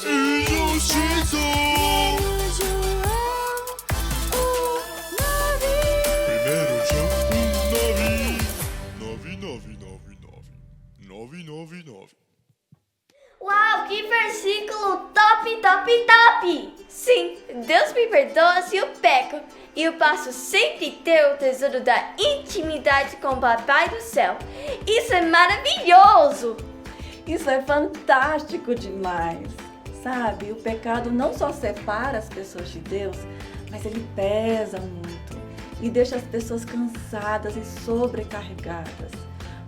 injustiça. 1 João 1:9. Uau, que versículo top, top, top! Sim, Deus me perdoa se eu peco e eu posso sempre ter o tesouro da intimidade com o Papai do Céu. Isso é maravilhoso! Isso é fantástico demais. Sabe, o pecado não só separa as pessoas de Deus, mas ele pesa muito e deixa as pessoas cansadas e sobrecarregadas.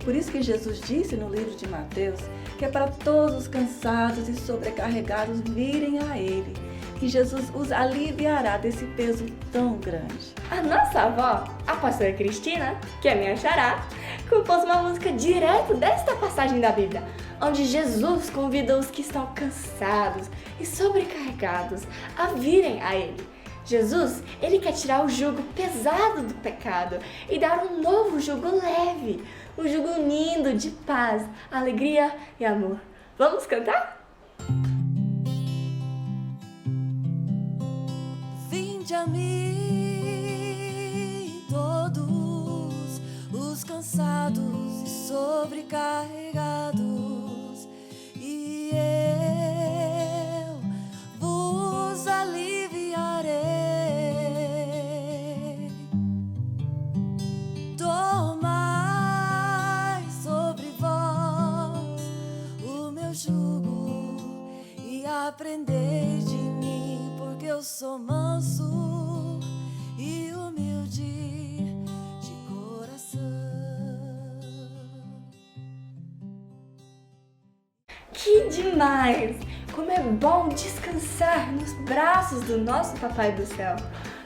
Por isso que Jesus disse no livro de Mateus que é para todos os cansados e sobrecarregados virem a Ele, que Jesus os aliviará desse peso tão grande. A nossa avó, a pastora Cristina, que é minha xará, compôs uma música direto desta passagem da Bíblia, onde Jesus convida os que estão cansados e sobrecarregados a virem a Ele. Jesus, Ele quer tirar o jugo pesado do pecado e dar um novo jugo leve, um jugo lindo de paz, alegria e amor. Vamos cantar? Vinde a mim, todos os cansados e sobrecarregados, e eu vos aliviarei. Tomai sobre vós o meu jugo e aprendei de mim, porque eu sou manso e humilde de coração. Que demais! Como é bom descansar nos braços do nosso Papai do Céu.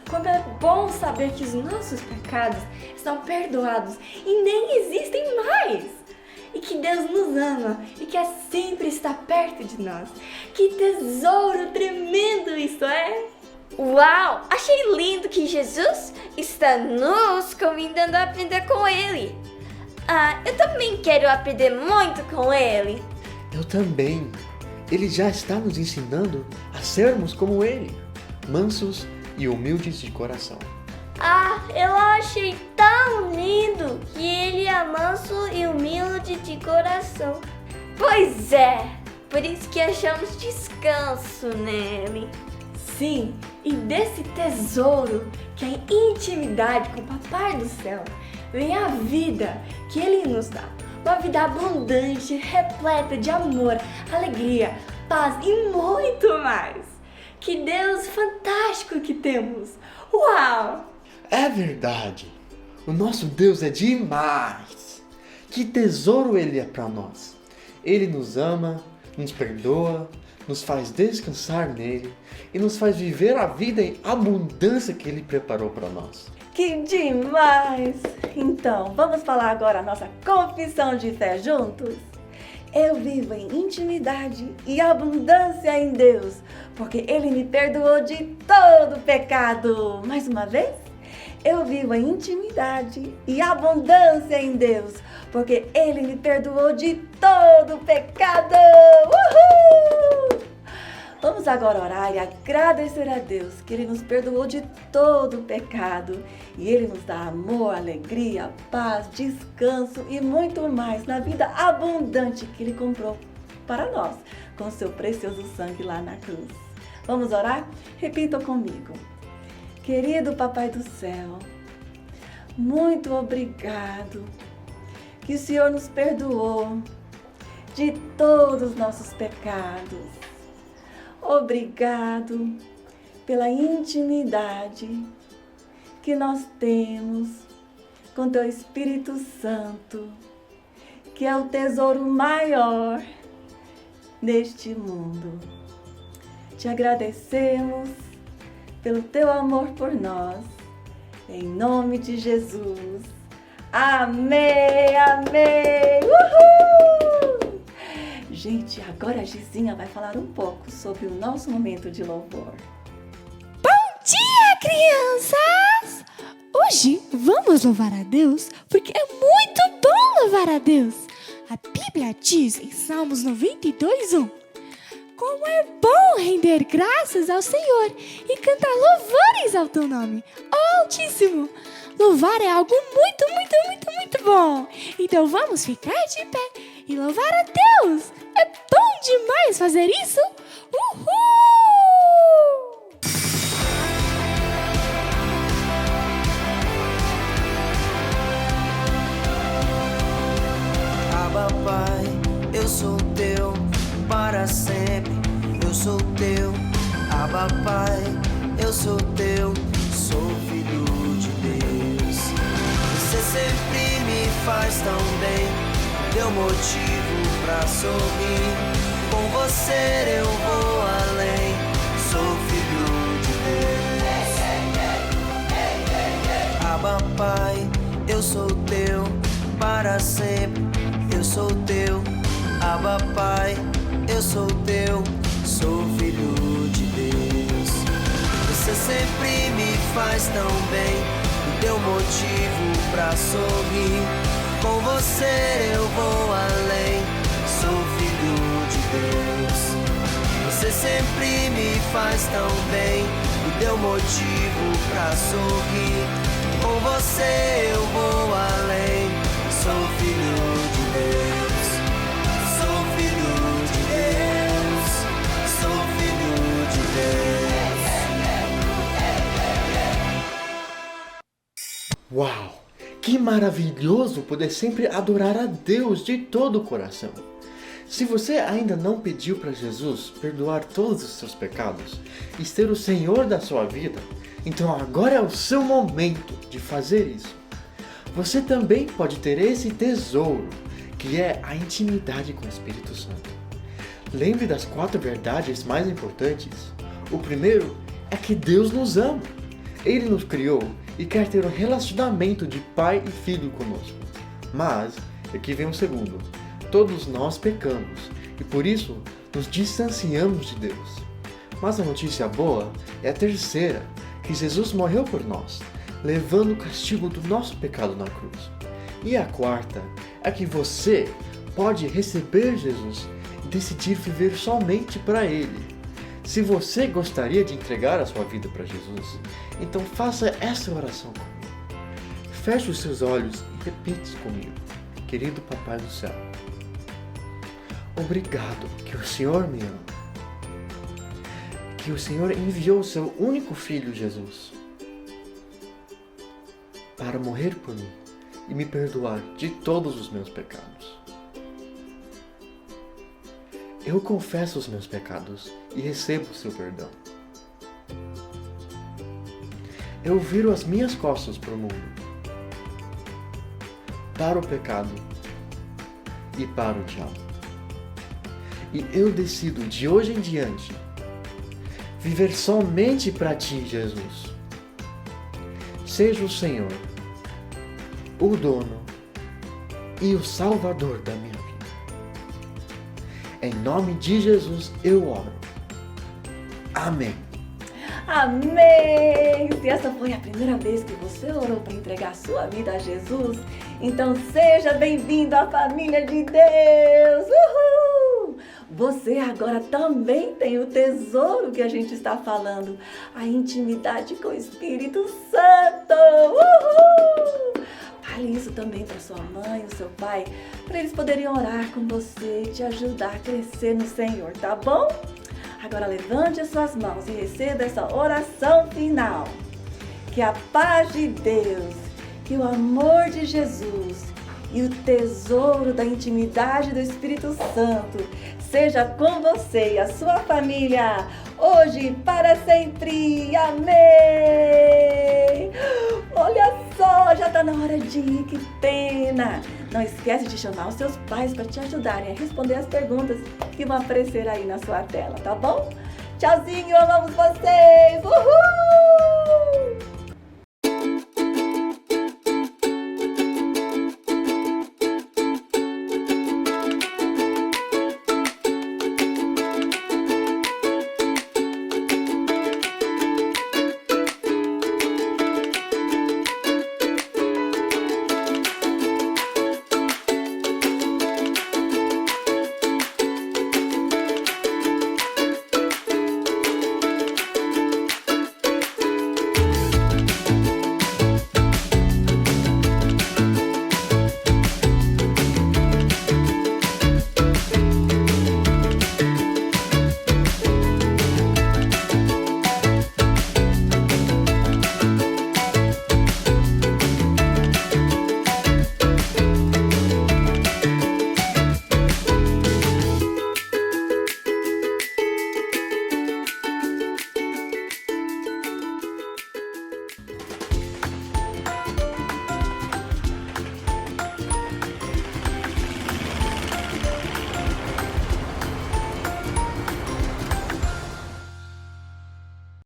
Como é bom saber que os nossos pecados estão perdoados e nem existem mais. E que Deus nos ama e quer sempre estar perto de nós. Que tesouro tremendo isso é! Uau! Achei lindo que Jesus está nos convidando a aprender com Ele. Eu também quero aprender muito com Ele. Eu também. Ele já está nos ensinando a sermos como Ele, mansos e humildes de coração. Eu achei tão lindo que Ele é manso e humilde de coração. Pois é, por isso que achamos descanso nele. Sim, e desse tesouro que é a intimidade com o Papai do Céu, vem a vida que Ele nos dá. Uma vida abundante, repleta de amor, alegria, paz e muito mais. Que Deus fantástico que temos! Uau! É verdade! O nosso Deus é demais! Que tesouro Ele é para nós! Ele nos ama, nos perdoa, nos faz descansar nele e nos faz viver a vida em abundância que Ele preparou para nós. Que demais! Então, vamos falar agora a nossa confissão de fé juntos? Eu vivo em intimidade e abundância em Deus, porque Ele me perdoou de todo pecado. Mais uma vez? Eu vivo em intimidade e abundância em Deus, porque Ele me perdoou de todo pecado. Uhul! Vamos agora orar e agradecer a Deus que Ele nos perdoou de todo o pecado e Ele nos dá amor, alegria, paz, descanso e muito mais na vida abundante que Ele comprou para nós com o seu precioso sangue lá na cruz. Vamos orar? Repitam comigo. Querido Papai do Céu, muito obrigado que o Senhor nos perdoou de todos os nossos pecados. Obrigado pela intimidade que nós temos com Teu Espírito Santo, que é o tesouro maior neste mundo. Te agradecemos pelo Teu amor por nós, em nome de Jesus. Amém, amém! Uhul! Gente, agora a Gizinha vai falar um pouco sobre o nosso momento de louvor. Bom dia, crianças! Hoje vamos louvar a Deus porque é muito bom louvar a Deus. A Bíblia diz em Salmos 92:1: como é bom render graças ao Senhor e cantar louvores ao Teu nome, ó Altíssimo. Louvar é algo muito bom. Então vamos ficar de pé e louvar a Deus. É bom demais fazer isso. Uhul! Abba, Pai, eu sou Teu para sempre. Eu sou Teu. Abba, Pai, eu sou Teu. Sou filho de Deus. Você sempre me faz tão bem. Deu motivo pra sorrir. Com você eu vou além. Sou filho de Deus. Abba, Pai, eu sou Teu para sempre. Eu sou Teu. Abba, Pai, eu sou Teu. Sou filho de Deus. Você sempre me faz tão bem. Me deu motivo pra sorrir. Com você eu vou além. Sou filho de Deus. Você sempre me faz tão bem. Me deu motivo pra sorrir. Com você eu vou além. Sou filho de Deus. Sou filho de Deus. Sou filho de Deus. Uau! Que maravilhoso poder sempre adorar a Deus de todo o coração. Se você ainda não pediu para Jesus perdoar todos os seus pecados e ser o Senhor da sua vida, então agora é o seu momento de fazer isso. Você também pode ter esse tesouro, que é a intimidade com o Espírito Santo. Lembre das 4 verdades mais importantes. O primeiro é que Deus nos ama. Ele nos criou e quer ter um relacionamento de pai e filho conosco. Mas, aqui vem o segundo. Todos nós pecamos e por isso nos distanciamos de Deus. Mas a notícia boa é a terceira, que Jesus morreu por nós, levando o castigo do nosso pecado na cruz. E a quarta é que você pode receber Jesus e decidir viver somente para Ele. Se você gostaria de entregar a sua vida para Jesus, então faça essa oração comigo. Feche os seus olhos e repita comigo. Querido Papai do Céu, obrigado que o Senhor me ama. Que o Senhor enviou o seu único filho, Jesus, para morrer por mim e me perdoar de todos os meus pecados. Eu confesso os meus pecados e recebo o seu perdão. Eu viro as minhas costas para o mundo, para o pecado e para o diabo. E eu decido de hoje em diante viver somente para Ti, Jesus. Seja o Senhor, o dono e o Salvador da minha vida. Em nome de Jesus eu oro. Amém. Amém! Se essa foi a primeira vez que você orou para entregar sua vida a Jesus, então seja bem-vindo à família de Deus! Uhul! Você agora também tem o tesouro que a gente está falando, a intimidade com o Espírito Santo! Uhul! Fale isso também para sua mãe, o seu pai, para eles poderem orar com você e te ajudar a crescer no Senhor, tá bom? Agora levante as suas mãos e receba essa oração final. Que a paz de Deus, que o amor de Jesus e o tesouro da intimidade do Espírito Santo seja com você e a sua família, hoje e para sempre. Amém! Olha só, já está na hora de ir, que pena! Não esquece de chamar os seus pais para te ajudarem a responder as perguntas que vão aparecer aí na sua tela, tá bom? Tchauzinho, amamos vocês! Uhul!